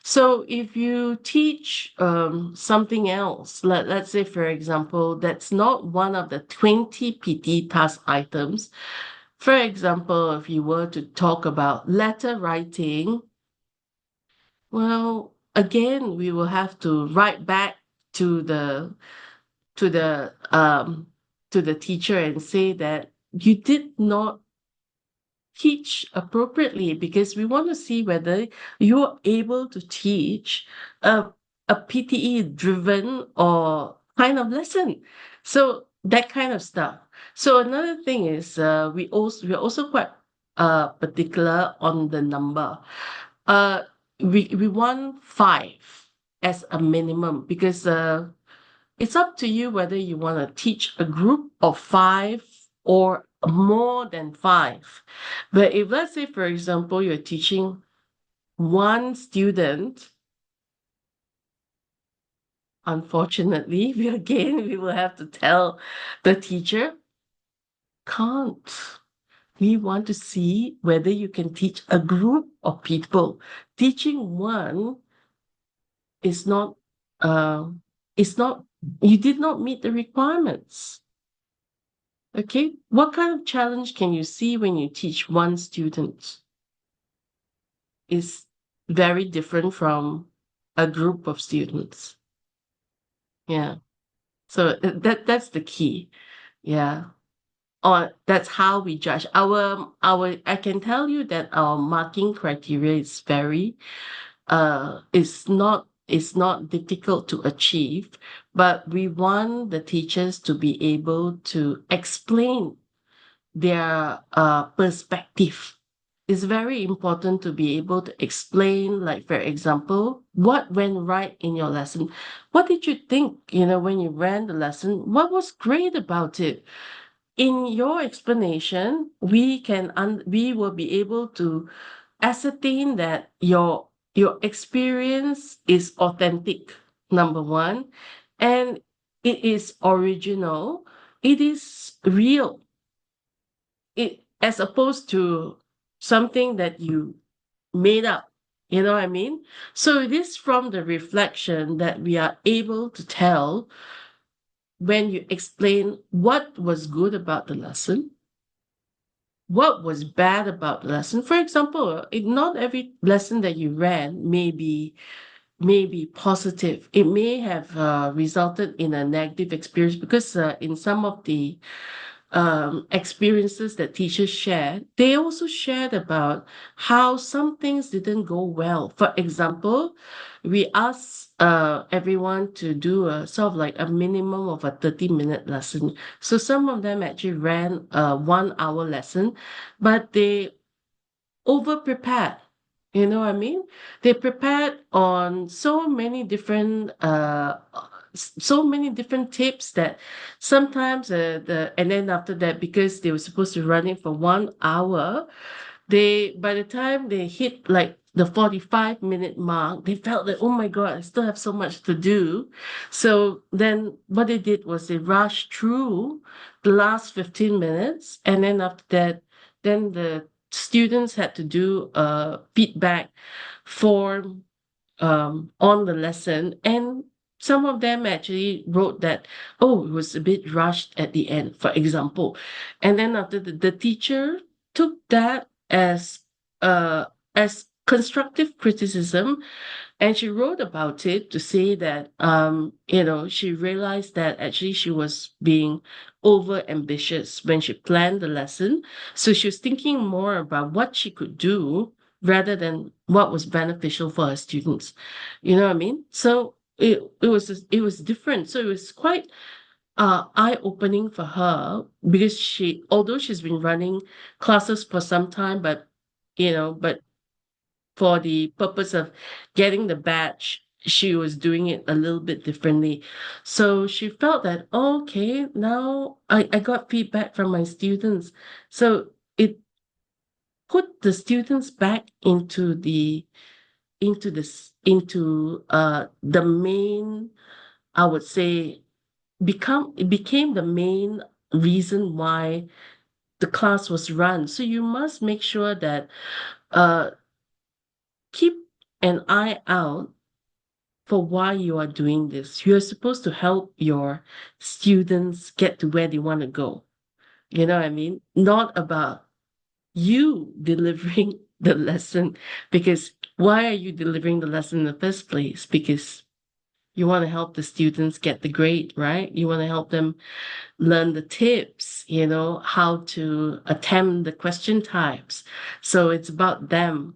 So if you teach something else, let's say, for example, that's not one of the 20 PTE task items. For example, if you were to talk about letter writing, well, again, we will have to write back to the teacher and say that you did not teach appropriately, because we want to see whether you're able to teach a PTE driven or kind of lesson. So that kind of stuff. So another thing is we're also quite particular on the number. We want 5 as a minimum, because it's up to you whether you want to teach a group of 5 or more than 5. But if, let's say, for example, you're teaching one student, unfortunately, we will have to tell the teacher, can't. We want to see whether you can teach a group of people. Teaching one is not, you did not meet the requirements. Okay, what kind of challenge can you see when you teach one student? Is very different from a group of students. Yeah. So that's the key. Yeah. Or that's how we judge. Our I can tell you that our marking criteria is very it's not difficult to achieve, but we want the teachers to be able to explain their perspective. It's very important to be able to explain, like, for example, what went right in your lesson. What did you think, when you ran the lesson? What was great about it? In your explanation, we will be able to ascertain that your experience is authentic, number one, and it is original, it is real, it as opposed to something that you made up. You know what I mean? So it is from the reflection that we are able to tell when you explain what was good about the lesson, what was bad about the lesson. For example, not every lesson that you ran may be positive. It may have resulted in a negative experience because in some of the experiences that teachers shared, they also shared about how some things didn't go well. For example, we asked everyone to do a sort of like a minimum of a 30-minute lesson. So some of them actually ran a 1 hour lesson, but they over prepared. You know what I mean? They prepared on so many different tips that sometimes and then after that, because they were supposed to run it for 1 hour, they by the time they hit like the 45-minute mark, they felt that, oh my god, I still have so much to do. So then what they did was they rushed through the last 15 minutes, and then after that, then the students had to do a feedback form on the lesson, and some of them actually wrote that, oh, it was a bit rushed at the end, for example. And then after the teacher took that as constructive criticism, and she wrote about it to say that she realized that actually she was being over ambitious when she planned the lesson. So she was thinking more about what she could do rather than what was beneficial for her students. You know what I mean? So it was different. So it was quite eye-opening for her, because although she's been running classes for some time, but for the purpose of getting the badge, she was doing it a little bit differently. So she felt that, oh, okay, now I got feedback from my students. So it put the students back into the main, I would say, it became the main reason why the class was run. So you must make sure that uh keep an eye out for why you are doing this. You're supposed to help your students get to where they want to go. You know what I mean? Not about you delivering the lesson, because why are you delivering the lesson in the first place? Because you want to help the students get the grade, right? You want to help them learn the tips, how to attempt the question types. So it's about them.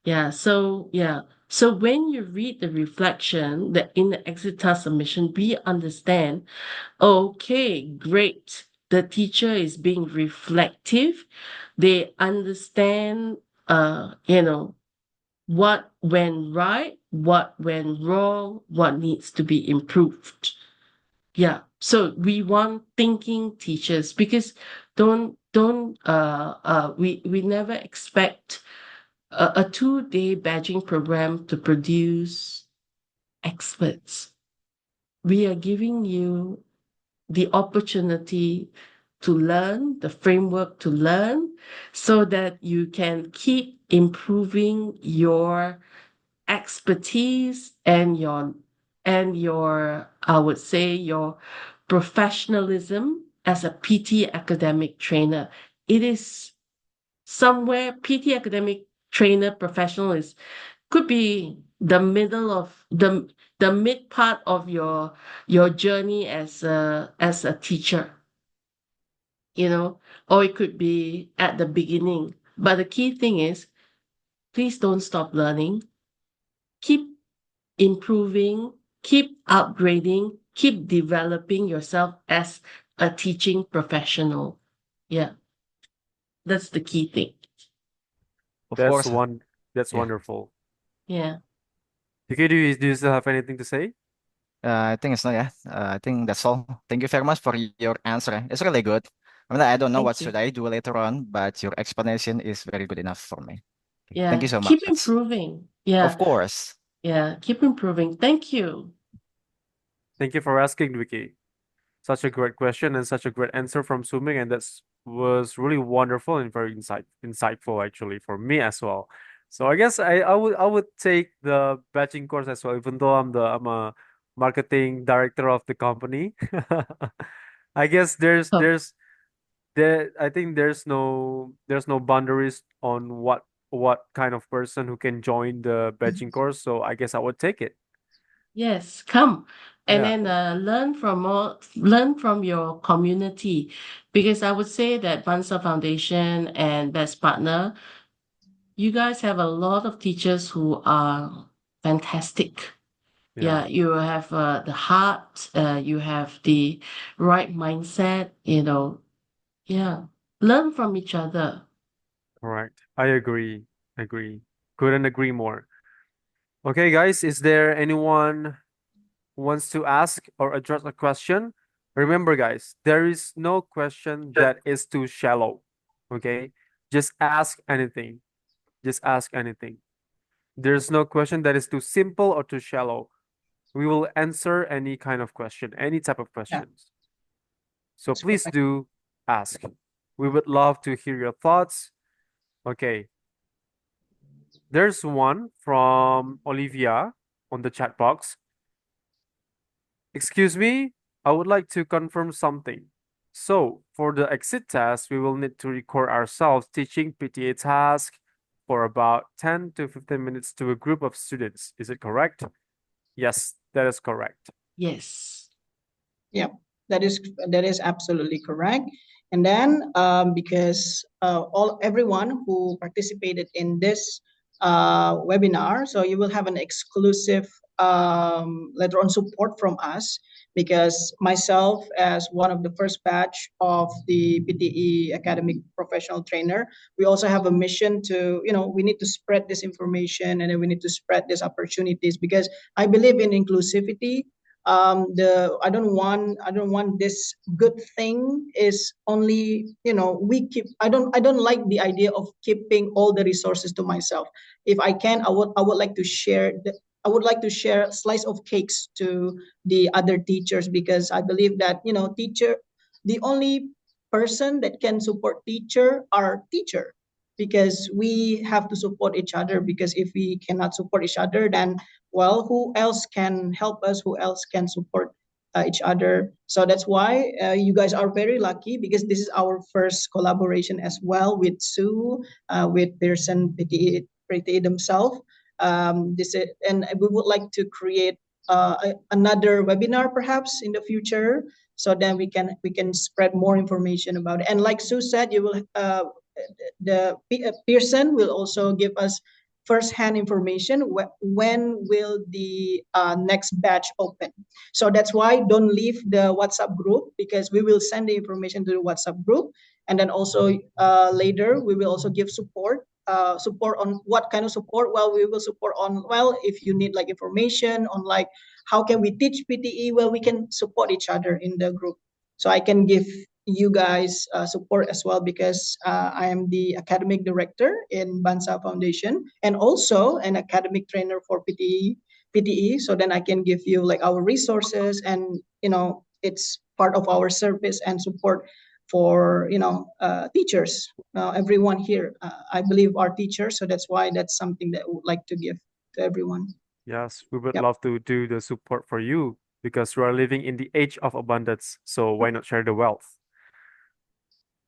Yeah. So, yeah. So when you read the reflection that in the exit task submission, we understand, okay, great. The teacher is being reflective. They understand, what went right, what went wrong, what needs to be improved. Yeah. So we want thinking teachers, because we never expect a 2-day badging program to produce experts. We are giving you the opportunity to learn, the framework to learn, so that you can keep improving your expertise and your I would say your professionalism as a PT academic trainer. It is somewhere PT academic trainer professional could be the middle of the mid part of your journey as a teacher, or it could be at the beginning. But the key thing is, please don't stop learning. Keep improving, keep upgrading, keep developing yourself as a teaching professional. Yeah, that's the key thing. Of That's course. that's Yeah. wonderful. Yeah. Okay, do you still have anything to say? I think it's not, yeah. I think that's all. Thank you very much for your answer. It's really good. I mean, I don't know Thank what you. should I do later on, but your explanation is very good enough for me. Yeah. Thank you so Keep much. improving. Of Yeah. course. Yeah. Keep improving. Thank you. Thank you for asking, Vicky. Such a great question and such a great answer from Suming, and that was really wonderful and very insightful actually for me as well. So I guess I would take the batching course as well, even though I'm a marketing director of the company. I guess Oh, I think there's no boundaries on what kind of person who can join the batching course. So I guess I would take it. yes. Come. And Yeah. then learn from your community, because I would say that BANSA Foundation and Best Partner, you guys have a lot of teachers who are fantastic. Yeah, you have the heart, you have the right mindset, Yeah, learn from each other. Correct. I agree. Agree. Couldn't agree more. Okay, guys, is there anyone who wants to ask or address a question? Remember, guys, there is no question that is too shallow. Okay? Just ask anything. Just ask anything. There's no question that is too simple or too shallow. We will answer any kind of question, any type of Yeah, questions. So that's please correct. do ask. We would love to hear your thoughts. Okay. There's one from Olivia on the chat box. Excuse me, I would like to confirm something. So, for the exit test, we will need to record ourselves teaching PTA task for about 10 to 15 minutes to a group of students. Is it correct? Yes, that is correct. Yes. Yeah, that is absolutely correct. And then because everyone who participated in this webinar, so you will have an exclusive later on support from us, because myself as one of the first batch of the PTE Academic Professional Trainer, we also have a mission to, we need to spread this information, and then we need to spread these opportunities, because I believe in inclusivity. The I don't want this good thing is only, we keep, I don't like the idea of keeping all the resources to myself. If I can, I would like to share I would like to share a slice of cakes to the other teachers, because I believe that, the only person that can support teacher are teacher, because we have to support each other, because if we cannot support each other, then, well, who else can help us, who else can support each other? So that's why you guys are very lucky, because this is our first collaboration as well with Sue, with Pearson PTE themselves. And we would like to create another webinar perhaps in the future, so then we can spread more information about it. And like Sue said, you will Pearson will also give us first-hand information when will the next batch open. So that's why don't leave the WhatsApp group, because we will send the information to the WhatsApp group, and then also later we will also give support on what kind of support. Well, we will support on, well, if you need like information on like how can we teach PTE, well, we can support each other in the group. So I can give you guys support as well, because I am the academic director in BANSA Foundation, and also an academic trainer for PTE. So then I can give you like our resources, and it's part of our service and support for teachers. Everyone here, I believe, are teachers, so that's why that's something that I would like to give to everyone. Yes, we would Yep. love to do the support for you because we are living in the age of abundance. So why not share the wealth?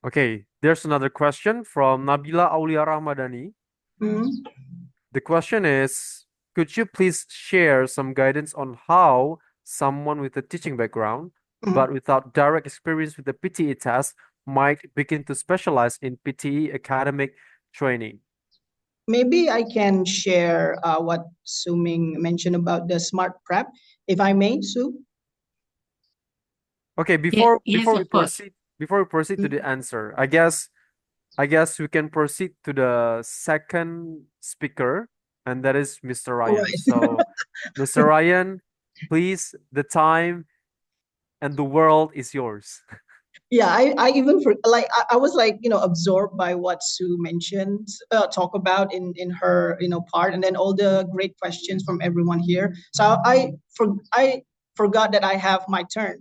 Okay, there's another question from Nabila Aulia Rahmadani. Mhm. The question is, could you please share some guidance on how someone with a teaching background, but without direct experience with the PTE test, might begin to specialize in PTE academic training? Maybe I can share what Su Ming mentioned about the smart prep, if I may, Su. Okay, Yes, of course. before we proceed to the answer, I guess we can proceed to the second speaker, and that is Mr. All Ryan. right. So, Mr. Ryan, please, the time and the world is yours. Yeah, I even I was like, absorbed by what Sue mentioned, talk about in her, part, and then all the great questions from everyone here. So I forgot that I have my turn.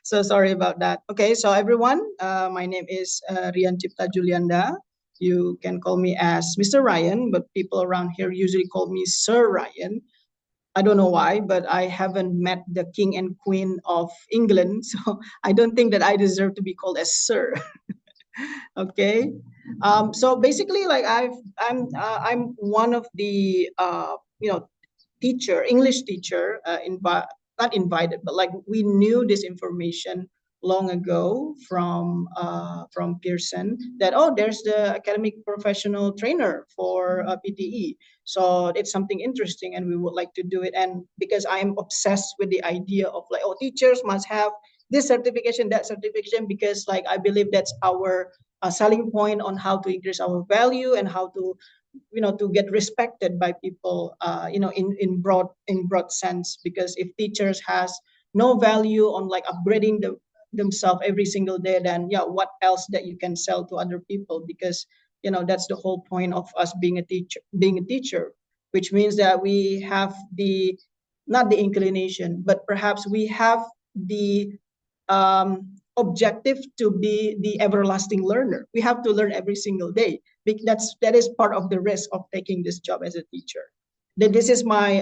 So sorry about that. Okay, so everyone, my name is Rian Cipta Julianda. You can call me as Mr. Ryan, but people around here usually call me Sir Ryan. I don't know why, but I haven't met the king and queen of England, so I don't think that I deserve to be called as sir. Okay, so basically, like I'm one of the teacher, English teacher, not invited, but like we knew this information long ago from Pearson that, oh, there's the academic professional trainer for PTE. So it's something interesting, and we would like to do it. And because I am obsessed with the idea of like, oh, teachers must have this certification, that certification, because like I believe that's our selling point on how to increase our value and how to to get respected by people in broad sense, because if teachers has no value on like upgrading themselves every single day, then yeah, what else that you can sell to other people? Because that's the whole point of us being a teacher, which means that we have the not the inclination, but perhaps we have the objective to be the everlasting learner. We have to learn every single day. That is part of the risk of taking this job as a teacher. Then this is my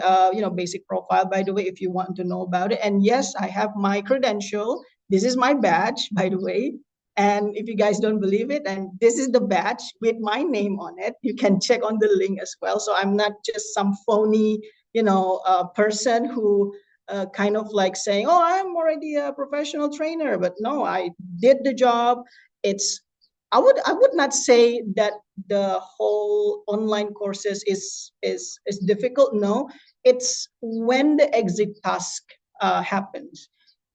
basic profile, by the way, if you want to know about it. And yes, I have my credential. This is my badge, by the way. And if you guys don't believe it, and this is the badge with my name on it, you can check on the link as well. So I'm not just some phony, person who kind of like saying, "Oh, I'm already a professional trainer," but no, I did the job. It's I would not say that the whole online courses is difficult. No, it's when the exit task happens.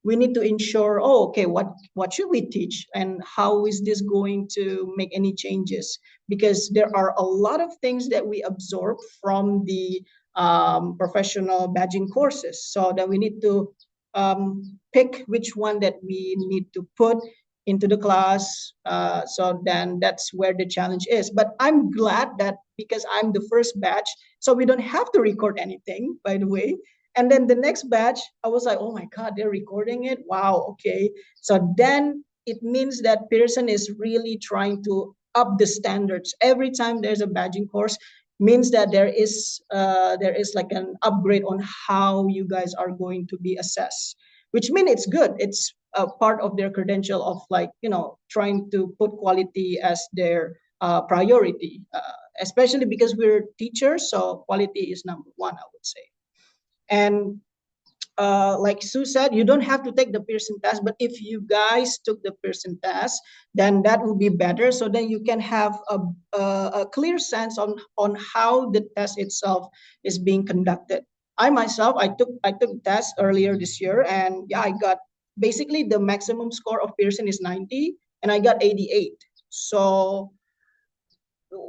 We need to ensure, oh, okay, what should we teach, and how is this going to make any changes? Because there are a lot of things that we absorb from the professional badging courses. So that we need to pick which one that we need to put into the class. So then that's where the challenge is. But I'm glad that because I'm the first batch, so we don't have to record anything, by the way. And then the next batch, I was like, oh my God, they're recording it. Wow, okay. So then it means that Pearson is really trying to up the standards. Every time there's a badging course, means that there is like an upgrade on how you guys are going to be assessed, which means it's good. It's a part of their credential of like trying to put quality as their priority, especially because we're teachers, so quality is number one, I would say. And like Sue said, you don't have to take the Pearson test, but if you guys took the Pearson test, then that would be better. So then you can have a clear sense on how the test itself is being conducted. I myself, I took the test earlier this year, and yeah, I got basically the maximum score of Pearson is 90, and I got 88. So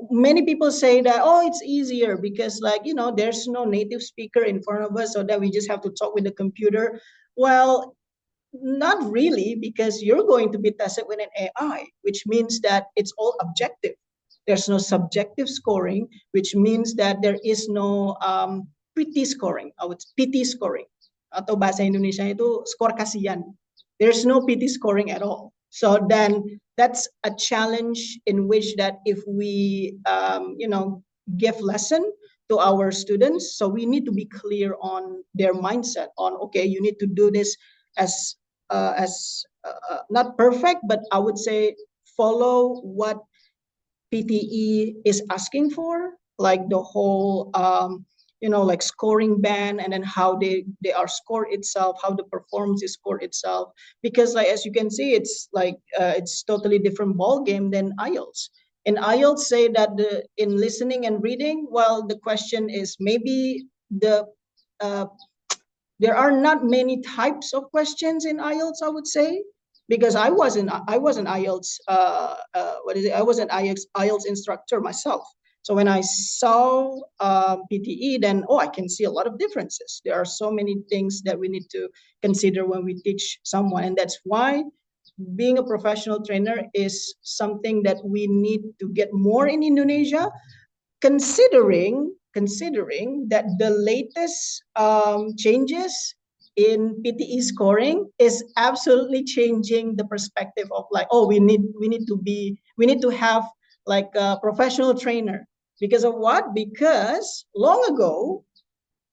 many people say that, oh, it's easier because like there's no native speaker in front of us, so that we just have to talk with the computer. Well, not really, because you're going to be tested with an AI, which means that it's all objective. There's no subjective scoring, which means that there is no PT scoring. I would PT scoring, atau bahasa Indonesia itu skor kasihan. There's no PT scoring at all. So then that's a challenge in which that if we give lesson to our students, so we need to be clear on their mindset on, okay, you need to do this as not perfect, but I would say follow what PTE is asking for, like the whole like scoring band, and then how they are scored itself, how the performance is scored itself. Because like as you can see, it's like it's totally different ball game than IELTS. In IELTS, say that in listening and reading, well, the question is maybe uh, there are not many types of questions in IELTS, I would say, because I was an IELTS I was an IELTS instructor myself. So when I saw PTE, then I can see a lot of differences. There are so many things that we need to consider when we teach someone, and that's why being a professional trainer is something that we need to get more in Indonesia, considering that the latest changes in PTE scoring is absolutely changing the perspective of like, we need to have like a professional trainer. Because of what? Because long ago,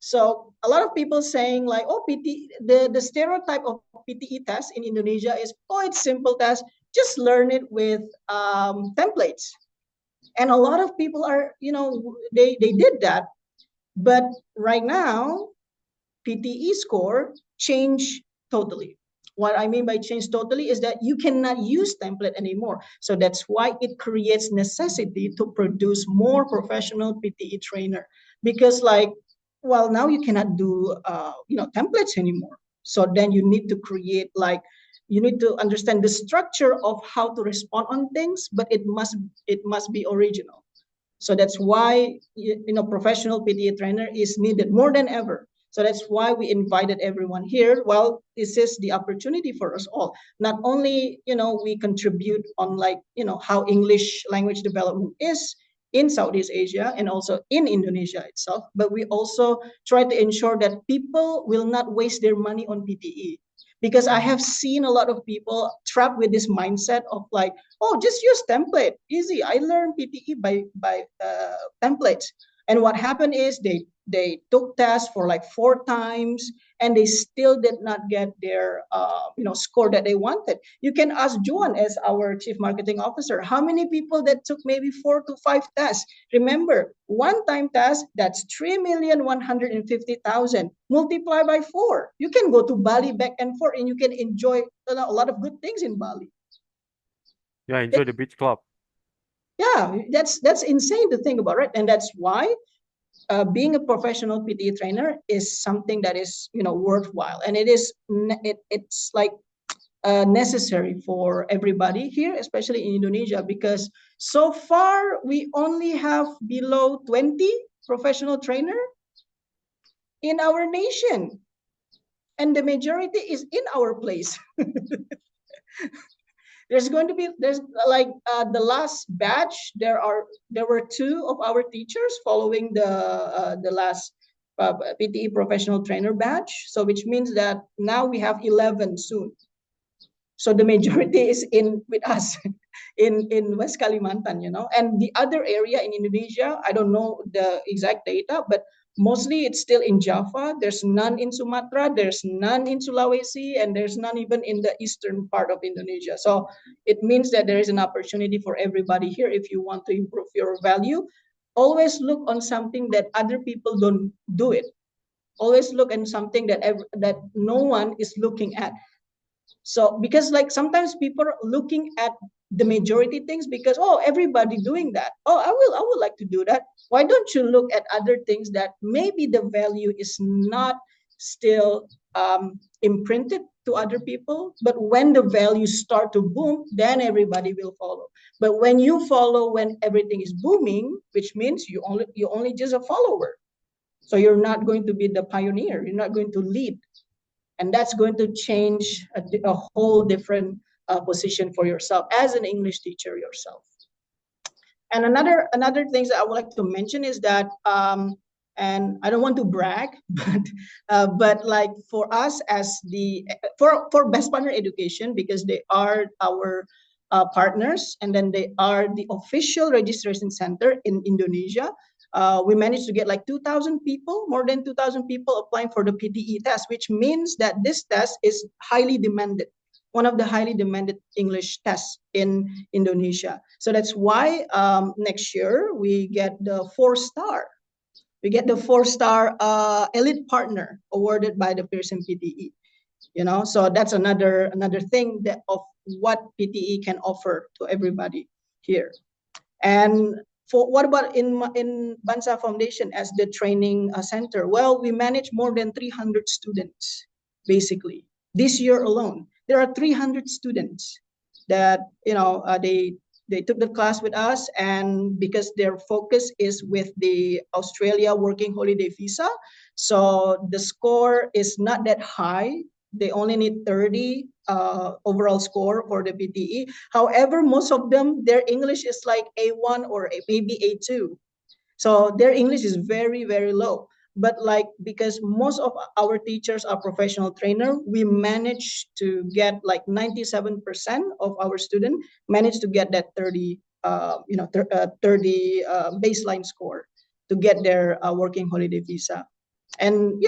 so a lot of people saying like, the stereotype of PTE test in Indonesia is, it's simple test, just learn it with templates. And a lot of people are, they did that. But right now, PTE score change totally. What I mean by change totally is that you cannot use template anymore. So that's why it creates necessity to produce more professional PTE trainer. Because like, well, now you cannot do templates anymore. So then you need to create like, you need to understand the structure of how to respond on things, but it must be original. So that's why professional PTE trainer is needed more than ever. So that's why we invited everyone here. Well, this is the opportunity for us all. Not only we contribute on like how English language development is in Southeast Asia and also in Indonesia itself, but we also try to ensure that people will not waste their money on PTE. Because I have seen a lot of people trapped with this mindset of like, just use template, easy. I learned PTE by templates. And what happened is they took tests for like 4 times and they still did not get their score that they wanted. You can ask Juan as our chief marketing officer, how many people that took maybe 4 to 5 tests? Remember, one time test, that's 3,150,000 multiply by 4. You can go to Bali back and forth and you can enjoy a lot of good things in Bali. Yeah, enjoy the beach club. Yeah, that's insane to think about, right? And that's why being a professional PTE trainer is something that is worthwhile, and it's like necessary for everybody here, especially in Indonesia, because so far we only have below 20 professional trainer in our nation, and the majority is in our place. There's like the last batch, there were 2 of our teachers following the last PTE professional trainer batch, so which means that now we have 11 soon. So the majority is in with us in West Kalimantan, and the other area in Indonesia, I don't know the exact data, but mostly it's still in Java. There's none in Sumatra, there's none in Sulawesi, and there's none even in the eastern part of Indonesia. So it means that there is an opportunity for everybody here. If you want to improve your value, always look on something that other people don't do it. Always look at something that no one is looking at. So because like sometimes people are looking at the majority things because everybody doing that. I would like to do that. Why don't you look at other things that maybe the value is not still imprinted to other people, but when the values start to boom, then everybody will follow. But when you follow when everything is booming, which means you only just a follower. So you're not going to be the pioneer. You're not going to lead. And that's going to change a whole different position for yourself as an English teacher yourself. And another things that I would like to mention is that, and I don't want to brag, but like for us as for Best Partner Education, because they are our partners, and then they are the official registration center in Indonesia. We managed to get like 2,000 people, more than 2,000 people applying for the PTE test, which means that this test is highly demanded. one of the highly demanded English tests in Indonesia. So that's why next year we get the 4-star. We get the 4-star elite partner awarded by the Pearson PTE. So that's another thing that of what PTE can offer to everybody here. And for what about in BANSA Foundation as the training center? Well, we manage more than 300 students, basically. This year alone, there are 300 students that, they took the class with us, and because their focus is with the Australia working holiday visa, so the score is not that high. They only need 30 overall score for the PTE. However, most of them, their English is like A1 or maybe A2. So their English is very, very low. But because most of our teachers are professional trainer, we managed to get like 97% of our students managed to get that 30 baseline score to get their working holiday visa. And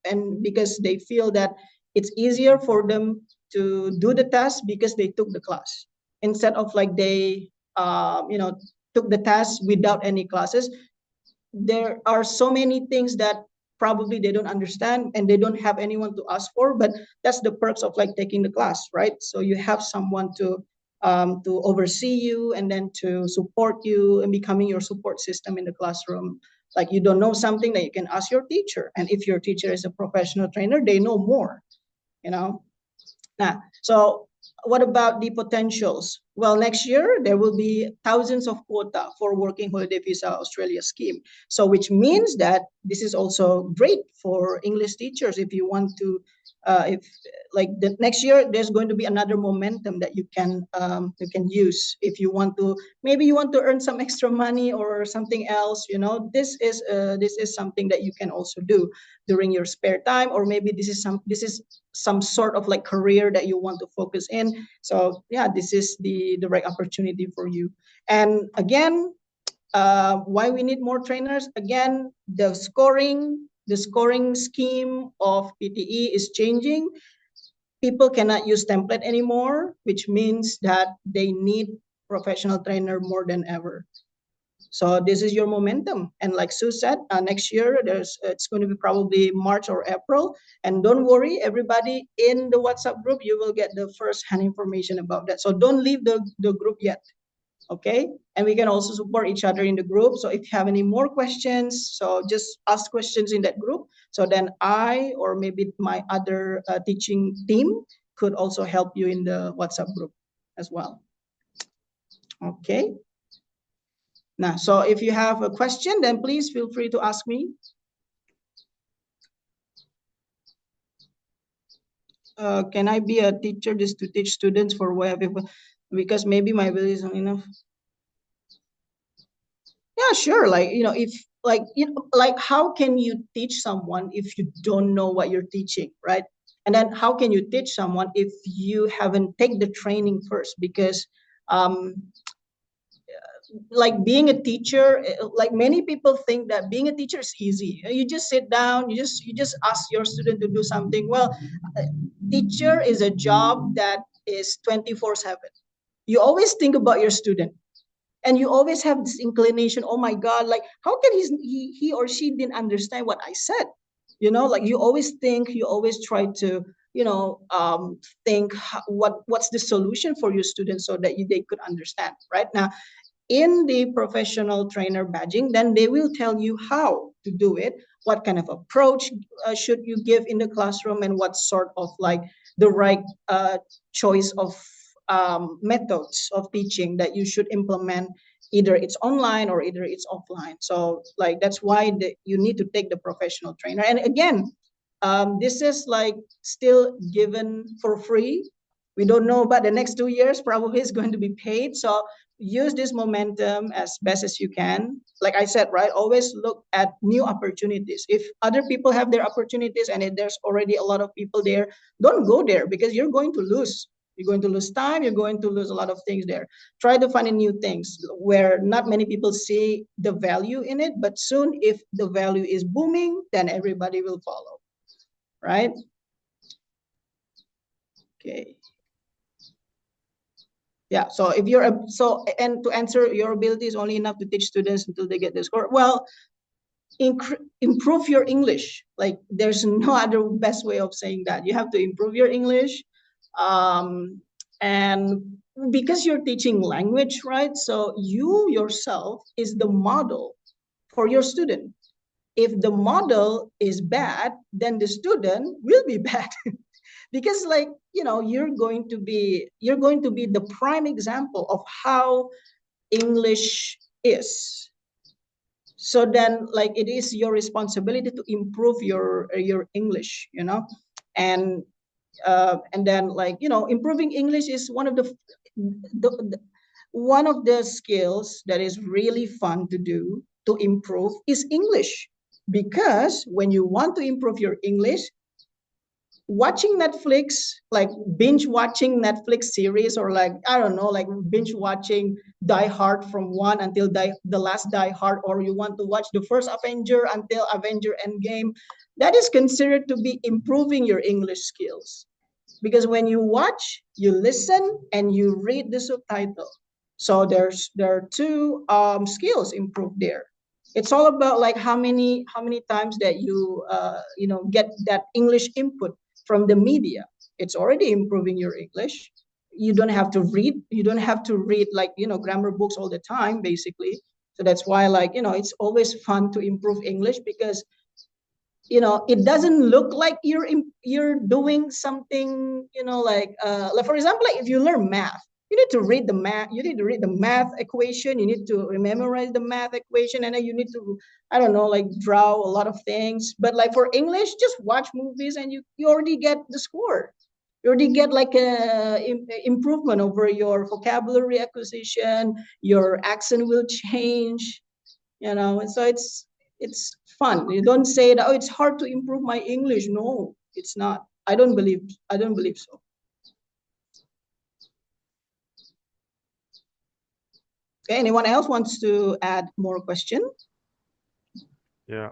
and because they feel that it's easier for them to do the test because they took the class instead of like they took the test without any classes. There are so many things that probably they don't understand and they don't have anyone to ask for, but that's the perks of like taking the class, right? So you have someone to oversee you and then to support you and becoming your support system in the classroom. Like you don't know something, that you can ask your teacher, and if your teacher is a professional trainer, they know more. So what about the potentials? Well, next year there will be thousands of quota for working holiday visa Australia scheme. So which means that this is also great for English teachers if you want to, if like the next year there's going to be another momentum that you can use if you want to, maybe you want to earn some extra money or something else. This is something that you can also do during your spare time, or maybe this is some sort of like career that you want to focus in. So yeah, this is the right opportunity for you. And again, why we need more trainers? Again, the scoring scheme of PTE is changing. People cannot use template anymore, which means that they need professional trainer more than ever. So this is your momentum. And like Sue said, next year it's going to be probably March or April. And don't worry, everybody in the WhatsApp group, you will get the first-hand information about that. So don't leave the group yet. Okay, and we can also support each other in the group. So if you have any more questions, so just ask questions in that group. So then I or maybe my other teaching team could also help you in the WhatsApp group as well. Okay. Now, so if you have a question, then please feel free to ask me. Can I be a teacher just to teach students for web? Because maybe my ability isn't enough. Yeah, sure. If how can you teach someone if you don't know what you're teaching, right? And then how can you teach someone if you haven't taken the training first? Because like being a teacher, like many people think that being a teacher is easy. You just sit down, you just ask your student to do something. Well, teacher is a job that is 24/7. You always think about your student. And you always have this inclination, oh my God, like how can he or she didn't understand what I said? Like you always think, you always try to, think what's the solution for your students so that they could understand. Right now, in the professional trainer badging, then they will tell you how to do it, what kind of approach should you give in the classroom, and what sort of like the right choice of methods of teaching that you should implement, either it's online or either it's offline. So like that's why you need to take the professional trainer. And again, this is like still given for free. We don't know about the next 2 years, probably it's going to be paid. So use this momentum as best as you can. Like I said, right, always look at new opportunities. If other people have their opportunities and there's already a lot of people there, don't go there because you're going to lose. You're going to lose time. You're going to lose a lot of things there. Try to find new things where not many people see the value in it, but soon if the value is booming, then everybody will follow, right? Okay. Yeah. So if you're and to answer, your ability is only enough to teach students until they get the score. Well, improve your English. Like there's no other best way of saying that. You have to improve your English, and because you're teaching language, right? So you yourself is the model for your student. If the model is bad, then the student will be bad. Because like you're going to be the prime example of how English is. So then like it is your responsibility to improve your English, and then like improving English is one of the skills that is really fun to do to improve is English. Because when you want to improve your English, watching Netflix, like binge watching Netflix series, or like I don't know, like binge watching Die Hard from one until the last Die Hard, or you want to watch the first Avenger until Avenger Endgame, that is considered to be improving your English skills. Because when you watch, you listen, and you read the subtitle. So there are two skills improved there. It's all about like how many times that you get that English input from the media. It's already improving your English. You don't have to read. You don't have to read like grammar books all the time, basically. So that's why like it's always fun to improve English, because it doesn't look like you're doing something like for example, like if you learn math, you need to read the math equation, you need to memorize the math equation, and then you need to, I don't know, like draw a lot of things. But like for English, just watch movies and you already get the score. You already get like a improvement over your vocabulary acquisition. Your accent will change, and so it's fun. You don't say that, oh, it's hard to improve my English. No, it's not. I don't believe so. Okay, anyone else wants to add more question? Yeah.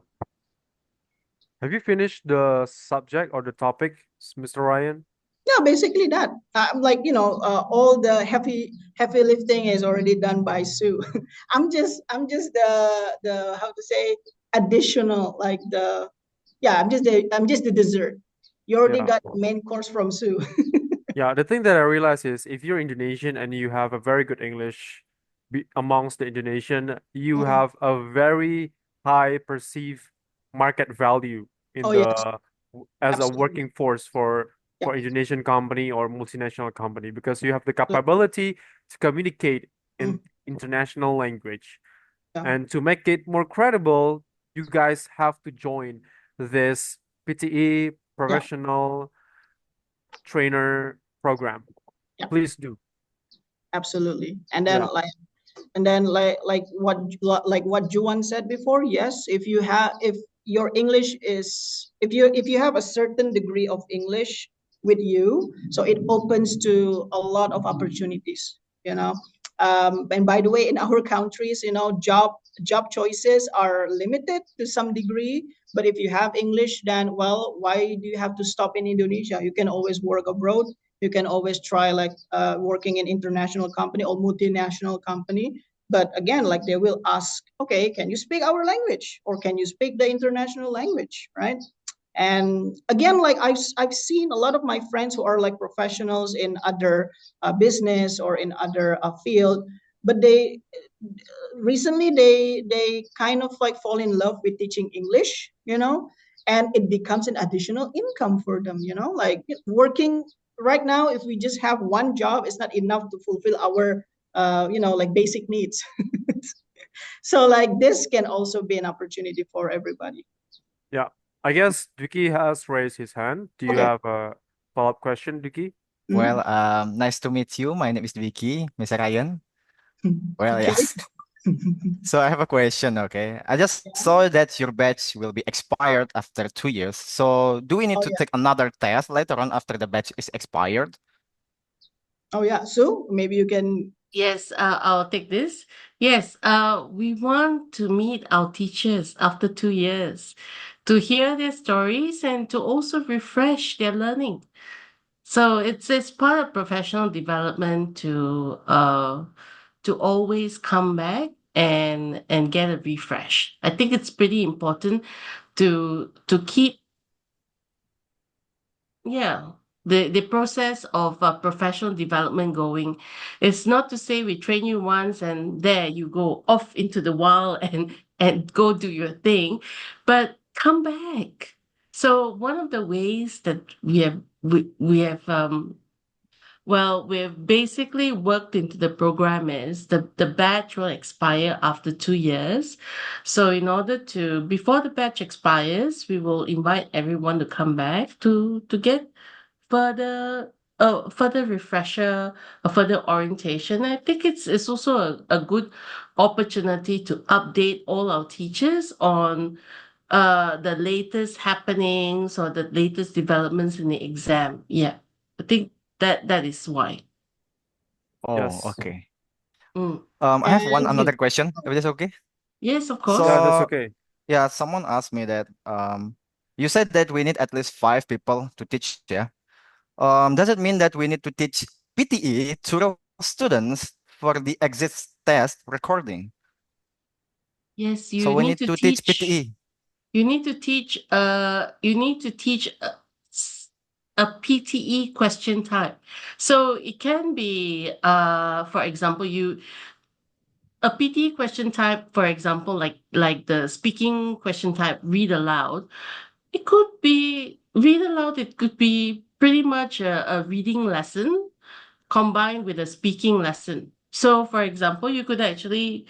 Have you finished the subject or the topic, Mr. Ryan? Yeah, basically that. Like all the heavy lifting is already done by Sue. I'm just the how to say additional, like the yeah. I'm just the dessert. You already Yeah. got main course from Sue. Yeah, the thing that I realize is if you're Indonesian and you have a very good English amongst the Indonesian, you Mm. have a very high perceived market value in Oh yes, as a absolutely. working force for Yeah. Indonesian company or multinational company because you have the capability to communicate in Mm. international language. Yeah. And to make it more credible, you guys have to join this PTE Yeah. Professional Trainer program. Yeah. Please do. Absolutely. And then Yeah. what Juan said before, yes, if your English is, if you have a certain degree of English with you, so it opens to a lot of opportunities, and by the way, in our countries, job choices are limited to some degree. But if you have English, then, well, why do you have to stop in Indonesia? You can always work abroad. You can always try like working in international company or multinational company. But again, like they will ask, okay, can you speak our language, or can you speak the international language, right? And again, like I've seen a lot of my friends who are like professionals in other business or in other field, but they recently they kind of like fall in love with teaching English, and it becomes an additional income for them, like working right now. If we just have one job, it's not enough to fulfill our like basic needs. So like this can also be an opportunity for everybody. Yeah. I guess Vicky has raised his hand. Do you Okay. have a follow-up question, Vicky? Well, nice to meet you. My name is Vicky, Mr. Ryan. Well, Okay. yes. So I have a question, okay? I just saw that your batch will be expired after 2 years. So do we need Oh to yeah. take another test later on after the batch is expired? Oh yeah. So maybe you can. Yes, I'll take this. Yes, we want to meet our teachers after 2 years to hear their stories and to also refresh their learning. So it's part of professional development to always come back and get a refresh. I think it's pretty important to keep the process of professional development going. It's not to say we train you once and there you go off into the wild and go do your thing, but come back. So one of the ways that we've basically worked into the program is the batch will expire after 2 years. So before the batch expires, we will invite everyone to come back to get further further refresher, a further orientation. I think it's also a good opportunity to update all our teachers on the latest happenings or the latest developments in the exam. Yeah. I think that is why. Oh, Yes. okay. Mm. I have And another question, if it is okay. yes, of course. Yeah, that's So, okay. yeah, someone asked me that you said that we need at least 5 people to teach, yeah? Does it mean that we need to teach PTE to those students for the exit test recording? Yes, So we need to teach PTE. you need to teach a PTE question type. So it can be for example, a PTE question type, for example, like the speaking question type, read aloud. It could be read aloud, it could be pretty much a reading lesson combined with a speaking lesson. So for example, you could actually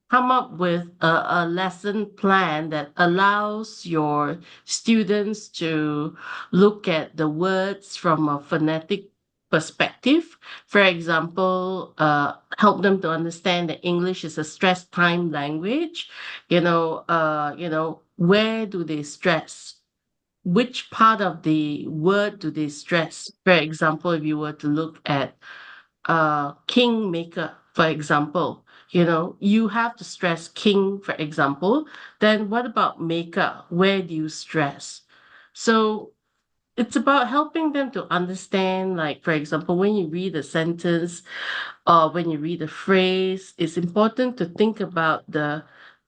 come up with a lesson plan that allows your students to look at the words from a phonetic perspective. For example, help them to understand that English is a stress time language. Where do they stress? Which part of the word do they stress? For example, if you were to look at kingmaker, for example, you have to stress king, for example. Then what about maker? Where do you stress? So it's about helping them to understand, like, for example, when you read a sentence or when you read a phrase, it's important to think about the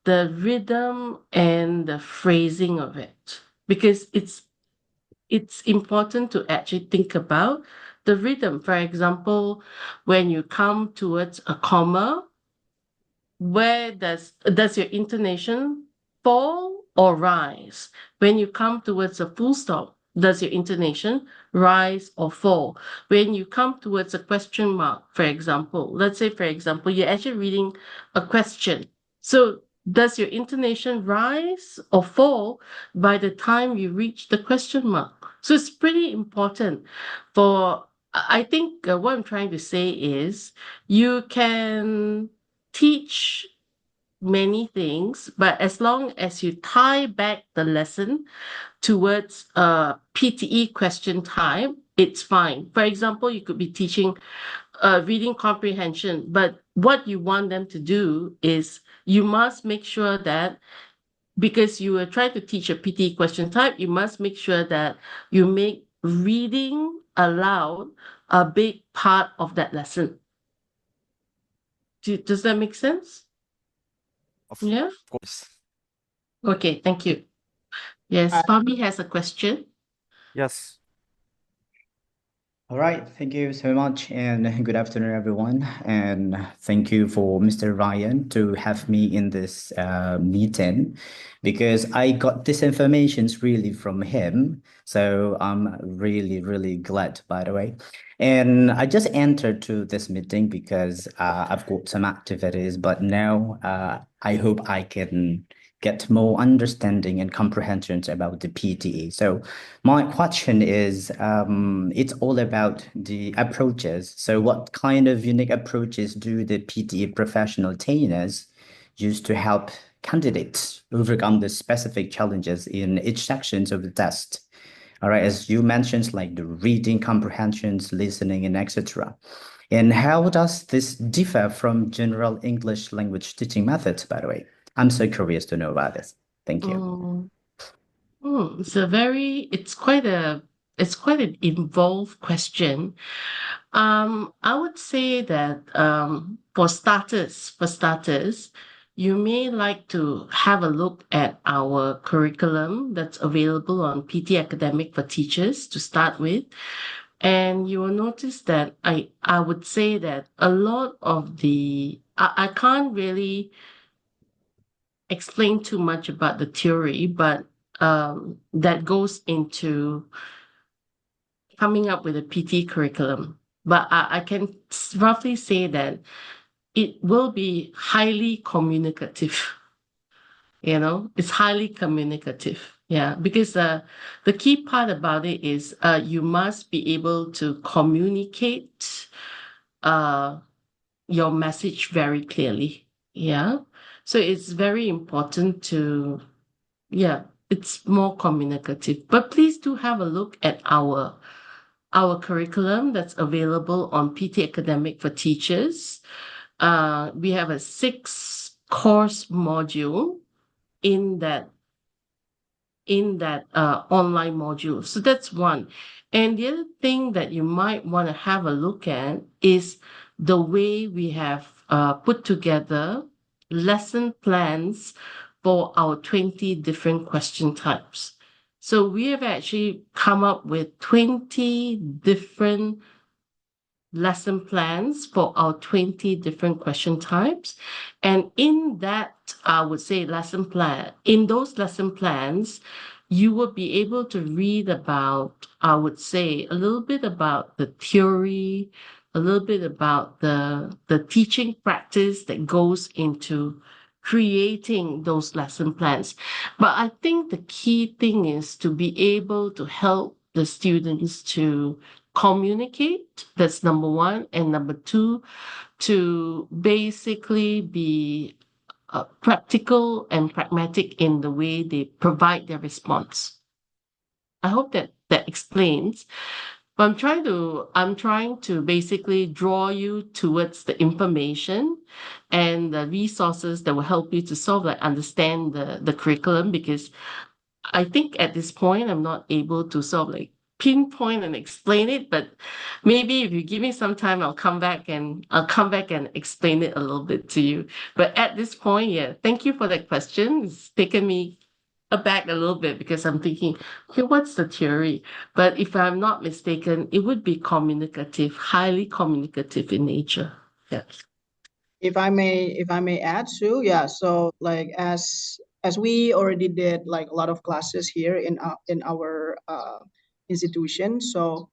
rhythm and the phrasing of it because it's important to actually think about the rhythm. For example, when you come towards a comma, where does your intonation fall or rise? When you come towards a full stop, does your intonation rise or fall? When you come towards a question mark, for example, let's say, for example, you're actually reading a question. So does your intonation rise or fall by the time you reach the question mark? So it's pretty important I think what I'm trying to say is you can teach many things, but as long as you tie back the lesson towards a PTE question type, it's fine. For example, you could be teaching reading comprehension, but what you want them to do is you must make sure that because you are trying to teach a PTE question type, you must make sure that you make reading aloud a big part of that lesson. Does that make sense? Of Yeah. course. Okay, thank you. Yes, Pami has a question. Yes. All right, thank you so much, and good afternoon, everyone. And thank you for Mr. Ryan to have me in this meeting, because I got this information really from him. So I'm really, really glad, by the way. And I just entered to this meeting because I've got some activities, but now I hope I can get more understanding and comprehension about the PTE. So my question is, it's all about the approaches. So what kind of unique approaches do the PTE professional trainers use to help candidates overcome the specific challenges in each sections of the test? All right, as you mentioned, like the reading comprehensions, listening, and etc. And how does this differ from general English language teaching methods, by the way? I'm so curious to know about this. Thank you. It's quite a it's quite an involved question. I would say that for starters, you may like to have a look at our curriculum that's available on PT Academic for Teachers to start with. And you will notice that I would say that a lot of I can't really explain too much about the theory, but that goes into coming up with a PT curriculum. But I can roughly say that it will be highly communicative. It's highly communicative. Yeah, because the key part about it is you must be able to communicate your message very clearly. Yeah. So it's very important it's more communicative. But please do have a look at our curriculum that's available on PT Academic for Teachers. We have a 6-course module in that online module. So that's one. And the other thing that you might want to have a look at is the way we have put together lesson plans for our 20 different question types. So we have actually come up with 20 different lesson plans for our 20 different question types. And in that, I would say in those lesson plans, you will be able to read about, I would say, a little bit about the theory, a little bit about the teaching practice that goes into creating those lesson plans. But I think the key thing is to be able to help the students to communicate. That's number one. And number two, to basically be practical and pragmatic in the way they provide their response. I hope that explains. But I'm trying to basically draw you towards the information and the resources that will help you to sort of understand the curriculum, because I think at this point I'm not able to sort of pinpoint and explain it, but maybe if you give me some time, I'll come back and explain it a little bit to you. But at this point, thank you for that question. It's taken me aback a little bit because I'm thinking, okay, what's the theory? But if I'm not mistaken, it would be communicative, highly communicative in nature. Yeah. If I may add, Sue, so as we already did a lot of classes here in our institution, so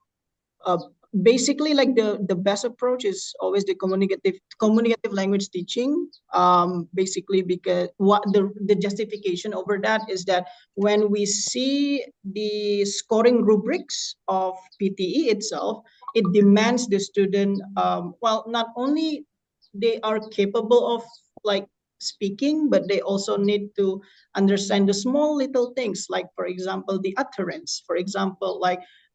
basically the best approach is always the communicative language teaching, basically because what the justification over that is that when we see the scoring rubrics of PTE itself, it demands the student, not only they are capable of speaking, but they also need to understand the small little things, like for example the utterance, for example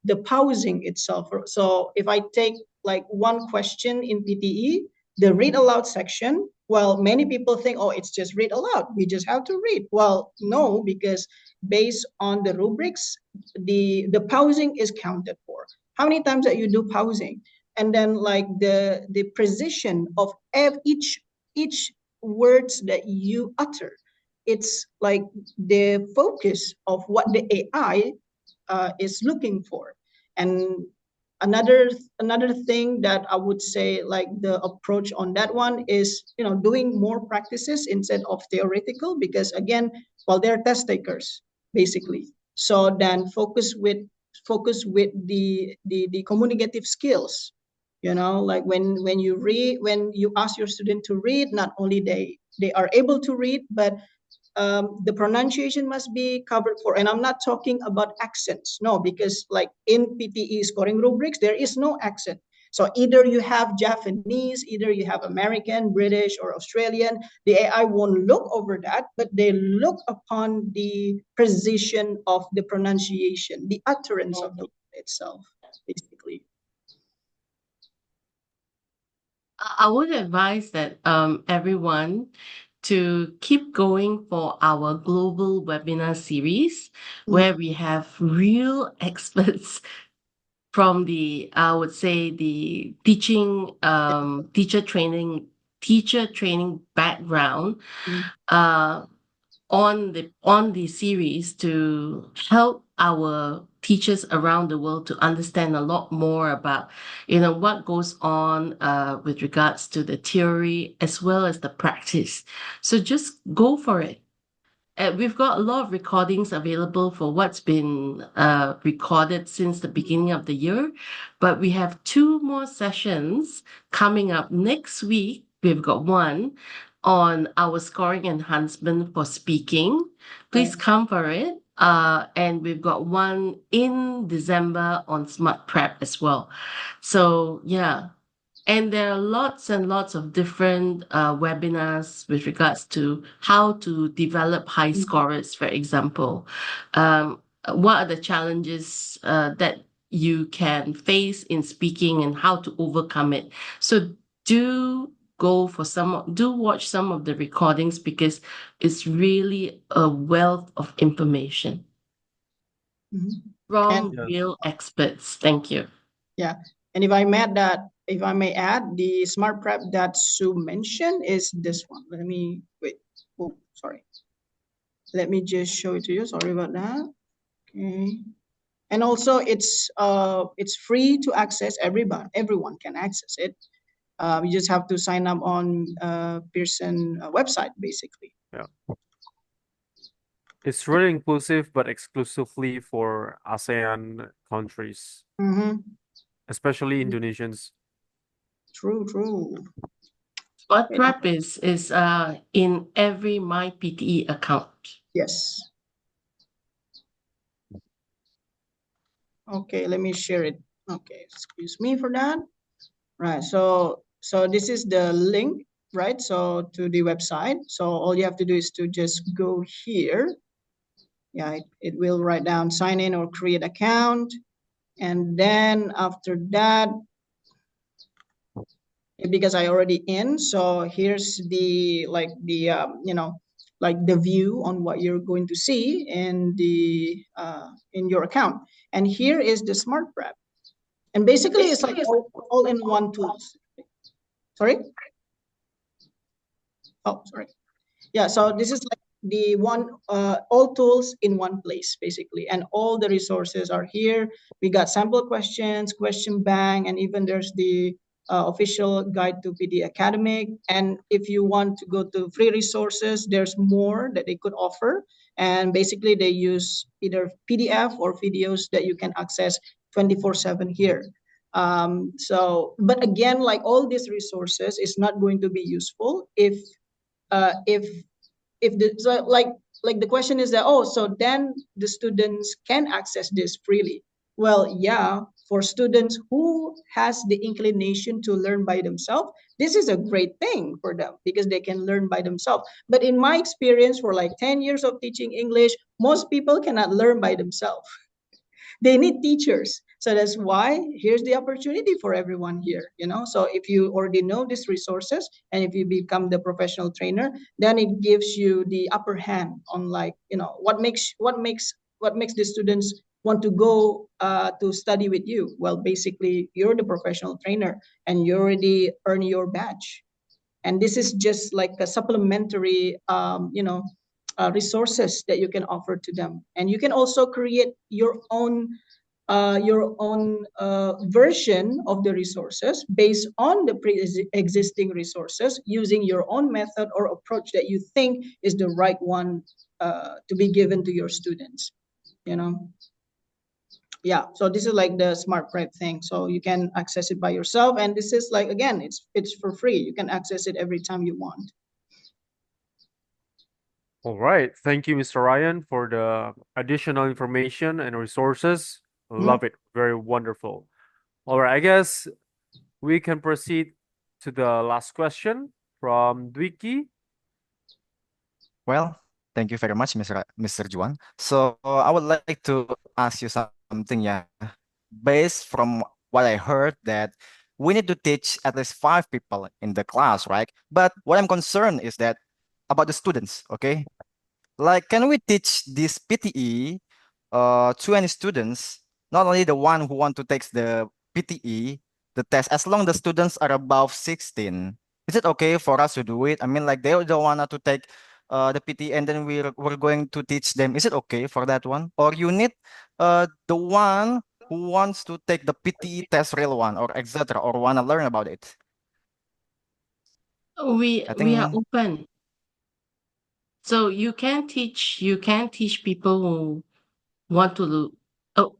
the pausing itself. So if I take one question in PTE, the read aloud section, many people think, oh, it's just read aloud, we just have to read. Well, no, because based on the rubrics, the pausing is counted for. How many times that you do pausing? And then the precision of each words that you utter, it's the focus of what the AI is looking for. And another thing that I would say, the approach on that one is doing more practices instead of theoretical, because again, they're test takers basically. So then focus with the communicative skills. When you ask your student to read, not only they are able to read, but the pronunciation must be covered for. And I'm not talking about accents, no, because in PTE scoring rubrics, there is no accent. So either you have Japanese, either you have American, British, or Australian. The AI won't look over that, but they look upon the precision of the pronunciation, the utterance of the word itself, basically. I would advise that everyone to keep going for our global webinar series, where we have real experts from the, I would say, the teaching, teacher training background, on the series to help our teachers around the world to understand a lot more about, what goes on with regards to the theory as well as the practice. So just go for it. We've got a lot of recordings available for what's been recorded since the beginning of the year, but we have 2 more sessions coming up next week. We've got one on our scoring enhancement for speaking. Please come for it. And we've got one in December on Smart Prep as well. So yeah. And there are lots and lots of different webinars with regards to how to develop high scorers, for example. What are the challenges that you can face in speaking and how to overcome it? So do watch some of the recordings because it's really a wealth of information from real experts. Thank you. Yeah. And if I may add, the smart prep that Sue mentioned is this one. Let me wait. Oh, sorry. Let me just show it to you. Sorry about that. Okay. And also it's free to access. Everyone can access it. You just have to sign up on Pearson website, basically. Yeah. It's really inclusive, but exclusively for ASEAN countries, especially Indonesians. True. Smart Prep is in every My PTE account. Yes. Okay, let me share it. Okay, excuse me for that. Right, so this is the link, right? So to the website. So all you have to do is to just go here. Yeah, it will write down sign in or create account. And then after that, because I already in, so here's the the view on what you're going to see in the in your account. And here is the smart prep. And basically it's like all in one tools. Sorry? Oh, sorry. Yeah, so this is like the one, all tools in one place, basically. And all the resources are here. We got sample questions, question bank, and even there's the official guide to PD Academic. And if you want to go to free resources, there's more that they could offer. And basically they use either PDF or videos that you can access 24/7 here. But again, like all these resources is not going to be useful if the so like the question is that, oh, so then the students can access this freely. Well, yeah, for students who has the inclination to learn by themselves, this is a great thing for them because they can learn by themselves. But in my experience, for like 10 years of teaching English, most people cannot learn by themselves. They need teachers. So that's why here's the opportunity for everyone here, So if you already know these resources and if you become the professional trainer, then it gives you the upper hand on what makes the students want to go to study with you. Well, basically you're the professional trainer and you already earn your badge. And this is just like a supplementary, resources that you can offer to them. And you can also create your own version of the resources based on the pre-existing resources using your own method or approach that you think is the right one to be given to your students, Yeah, so this is like the smart prep thing. So you can access it by yourself. And this is like, again, it's for free. You can access it every time you want. All right. Thank you, Mr. Ryan, for the additional information and resources. Love it. Very wonderful. All right. I guess we can proceed to the last question from Dwiki. Well, thank you very much, Mr. Juan. So I would like to ask you something, yeah. Based from what I heard that we need to teach at least 5 people in the class, right? But what I'm concerned is that about the students, okay? Like, can we teach this PTE to any students, not only the one who want to take the PTE, the test, as long the students are above 16? Is it okay for us to do it? I mean, like they don't want to take the PTE and then we're going to teach them. Is it okay for that one? Or you need the one who wants to take the PTE test real one or etc. or want to learn about it? We I we are think open. So you can teach people who want to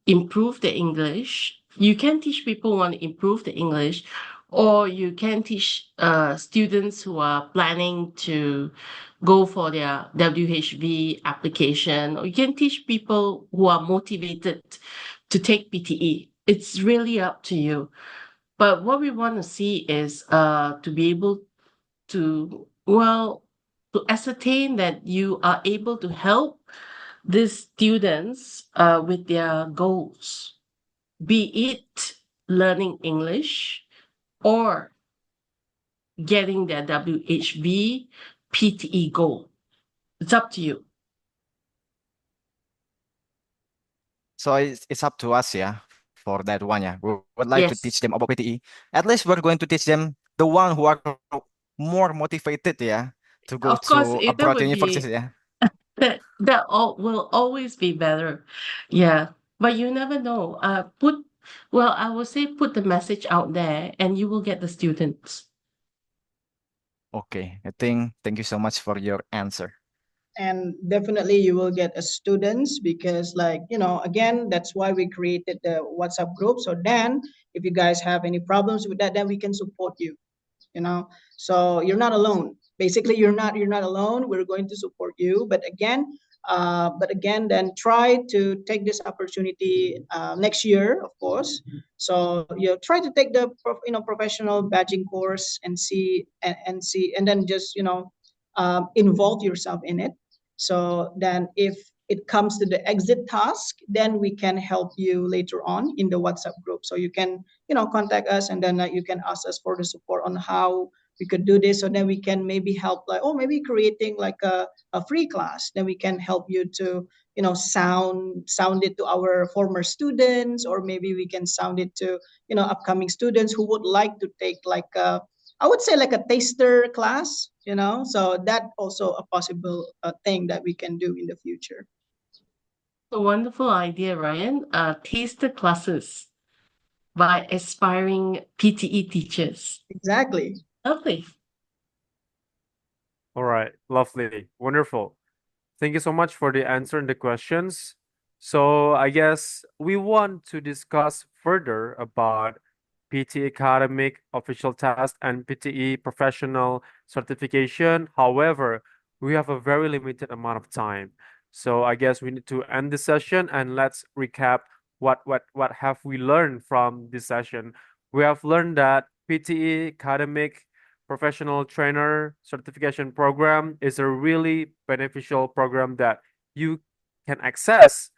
improve the English. You can teach people who want to improve the English, or you can teach students who are planning to go for their WHV application, or you can teach people who are motivated to take PTE. It's really up to you. But what we want to see is to be able to, well, to ascertain that you are able to help these students with their goals, be it learning English or getting their WHV PTE goal. It's up to you. so. It's up to us, yeah, for that one, yeah. We would like to teach Yes. them about PTE. At least we're going to teach them the one who are more motivated, yeah, to go Of course, to that abroad would universities, be yeah. that all will always be better. Yeah. But you never know. I will say put the message out there and you will get the students. Okay, I think thank you so much for your answer. And definitely you will get a students, because like, again, that's why we created the WhatsApp group. So then if you guys have any problems with that, then we can support you, so you're not alone. Basically, you're not alone. We're going to support you. But again, then try to take this opportunity next year, of course. So you try to take the professional badging course and see, and then just involve yourself in it. So then if it comes to the exit task, then we can help you later on in the WhatsApp group. So you can contact us, and then you can ask us for the support on how we could do this. So then we can maybe help, like, oh, maybe creating like a free class. Then we can help you to sound it to our former students, or maybe we can sound it to upcoming students who would like to take like I would say like a taster class. So that also a possible thing that we can do in the future. A wonderful idea, Ryan. Taster classes by aspiring PTE teachers. Exactly. Lovely. All right, lovely, wonderful. Thank you so much for the answer and the questions. So I guess we want to discuss further about PTE academic official test and PTE professional certification. However, we have a very limited amount of time. So I guess we need to end the session and let's recap what have we learned from this session. We have learned that PTE academic professional trainer certification program is a really beneficial program that you can access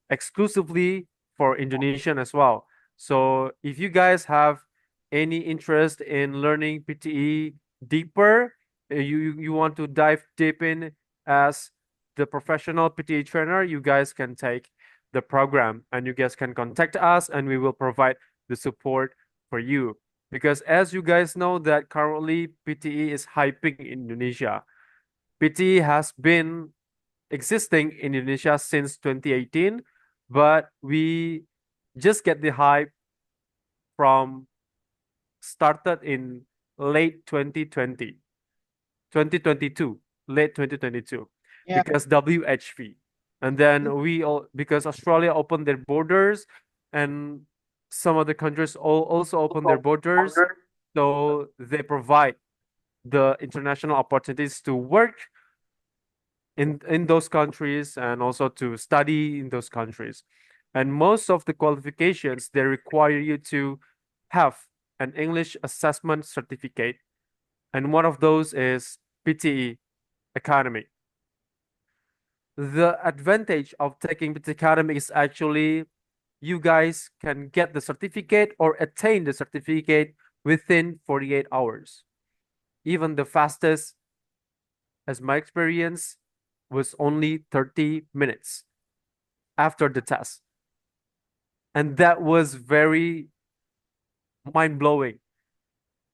exclusively for Indonesian as well. So if you guys have any interest in learning PTE deeper, you want to dive deep in as the professional PTE trainer, you guys can take the program and you guys can contact us and we will provide the support for you. Because as you guys know that currently PTE is hyping in Indonesia. PTE has been existing in Indonesia since 2018, but we just get the hype from started in late 2020, 2022, late 2022, Yeah. because WHV. And then we all, because Australia opened their borders and some other countries also opened their borders. So they provide the international opportunities to work in those countries and also to study in those countries. And most of the qualifications, they require you to have an English assessment certificate. And one of those is PTE Academy. The advantage of taking PTE Academy is actually you guys can get the certificate or attain the certificate within 48 hours. Even the fastest as my experience was only 30 minutes after the test. And that was very mind-blowing.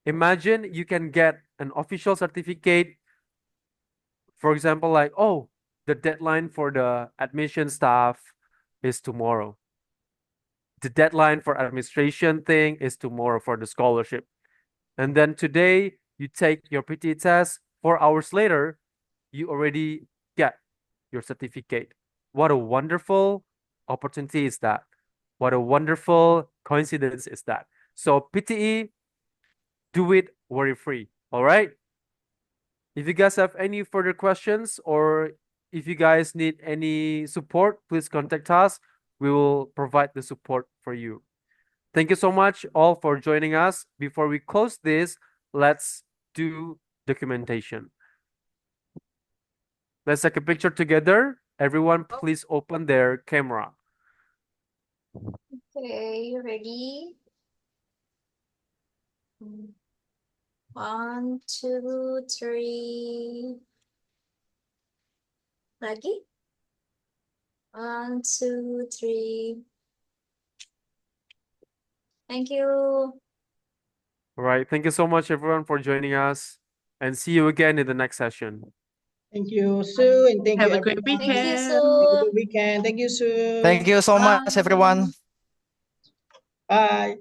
Imagine you can get an official certificate, for example, like, oh, the deadline for the admission staff is tomorrow. The deadline for administration thing is tomorrow for the scholarship. And then today you take your PTE test, 4 hours later, you already get your certificate. What a wonderful opportunity is that. What a wonderful coincidence is that. So PTE, do it worry-free, all right? If you guys have any further questions or if you guys need any support, please contact us. We will provide the support for you. Thank you so much all for joining us. Before we close this, let's do documentation. Let's take a picture together. Everyone, please open their camera. Okay, you ready? 1, 2, 3. Lagi? 1, 2, 3. Thank you. All right. Thank you so much, everyone, for joining us. And see you again in the next session. Thank you, Sue, and thank Have you, a great everyone. Thank you, weekend. Have a Sue. good weekend. Thank you, Sue. Thank you so much, everyone. Bye.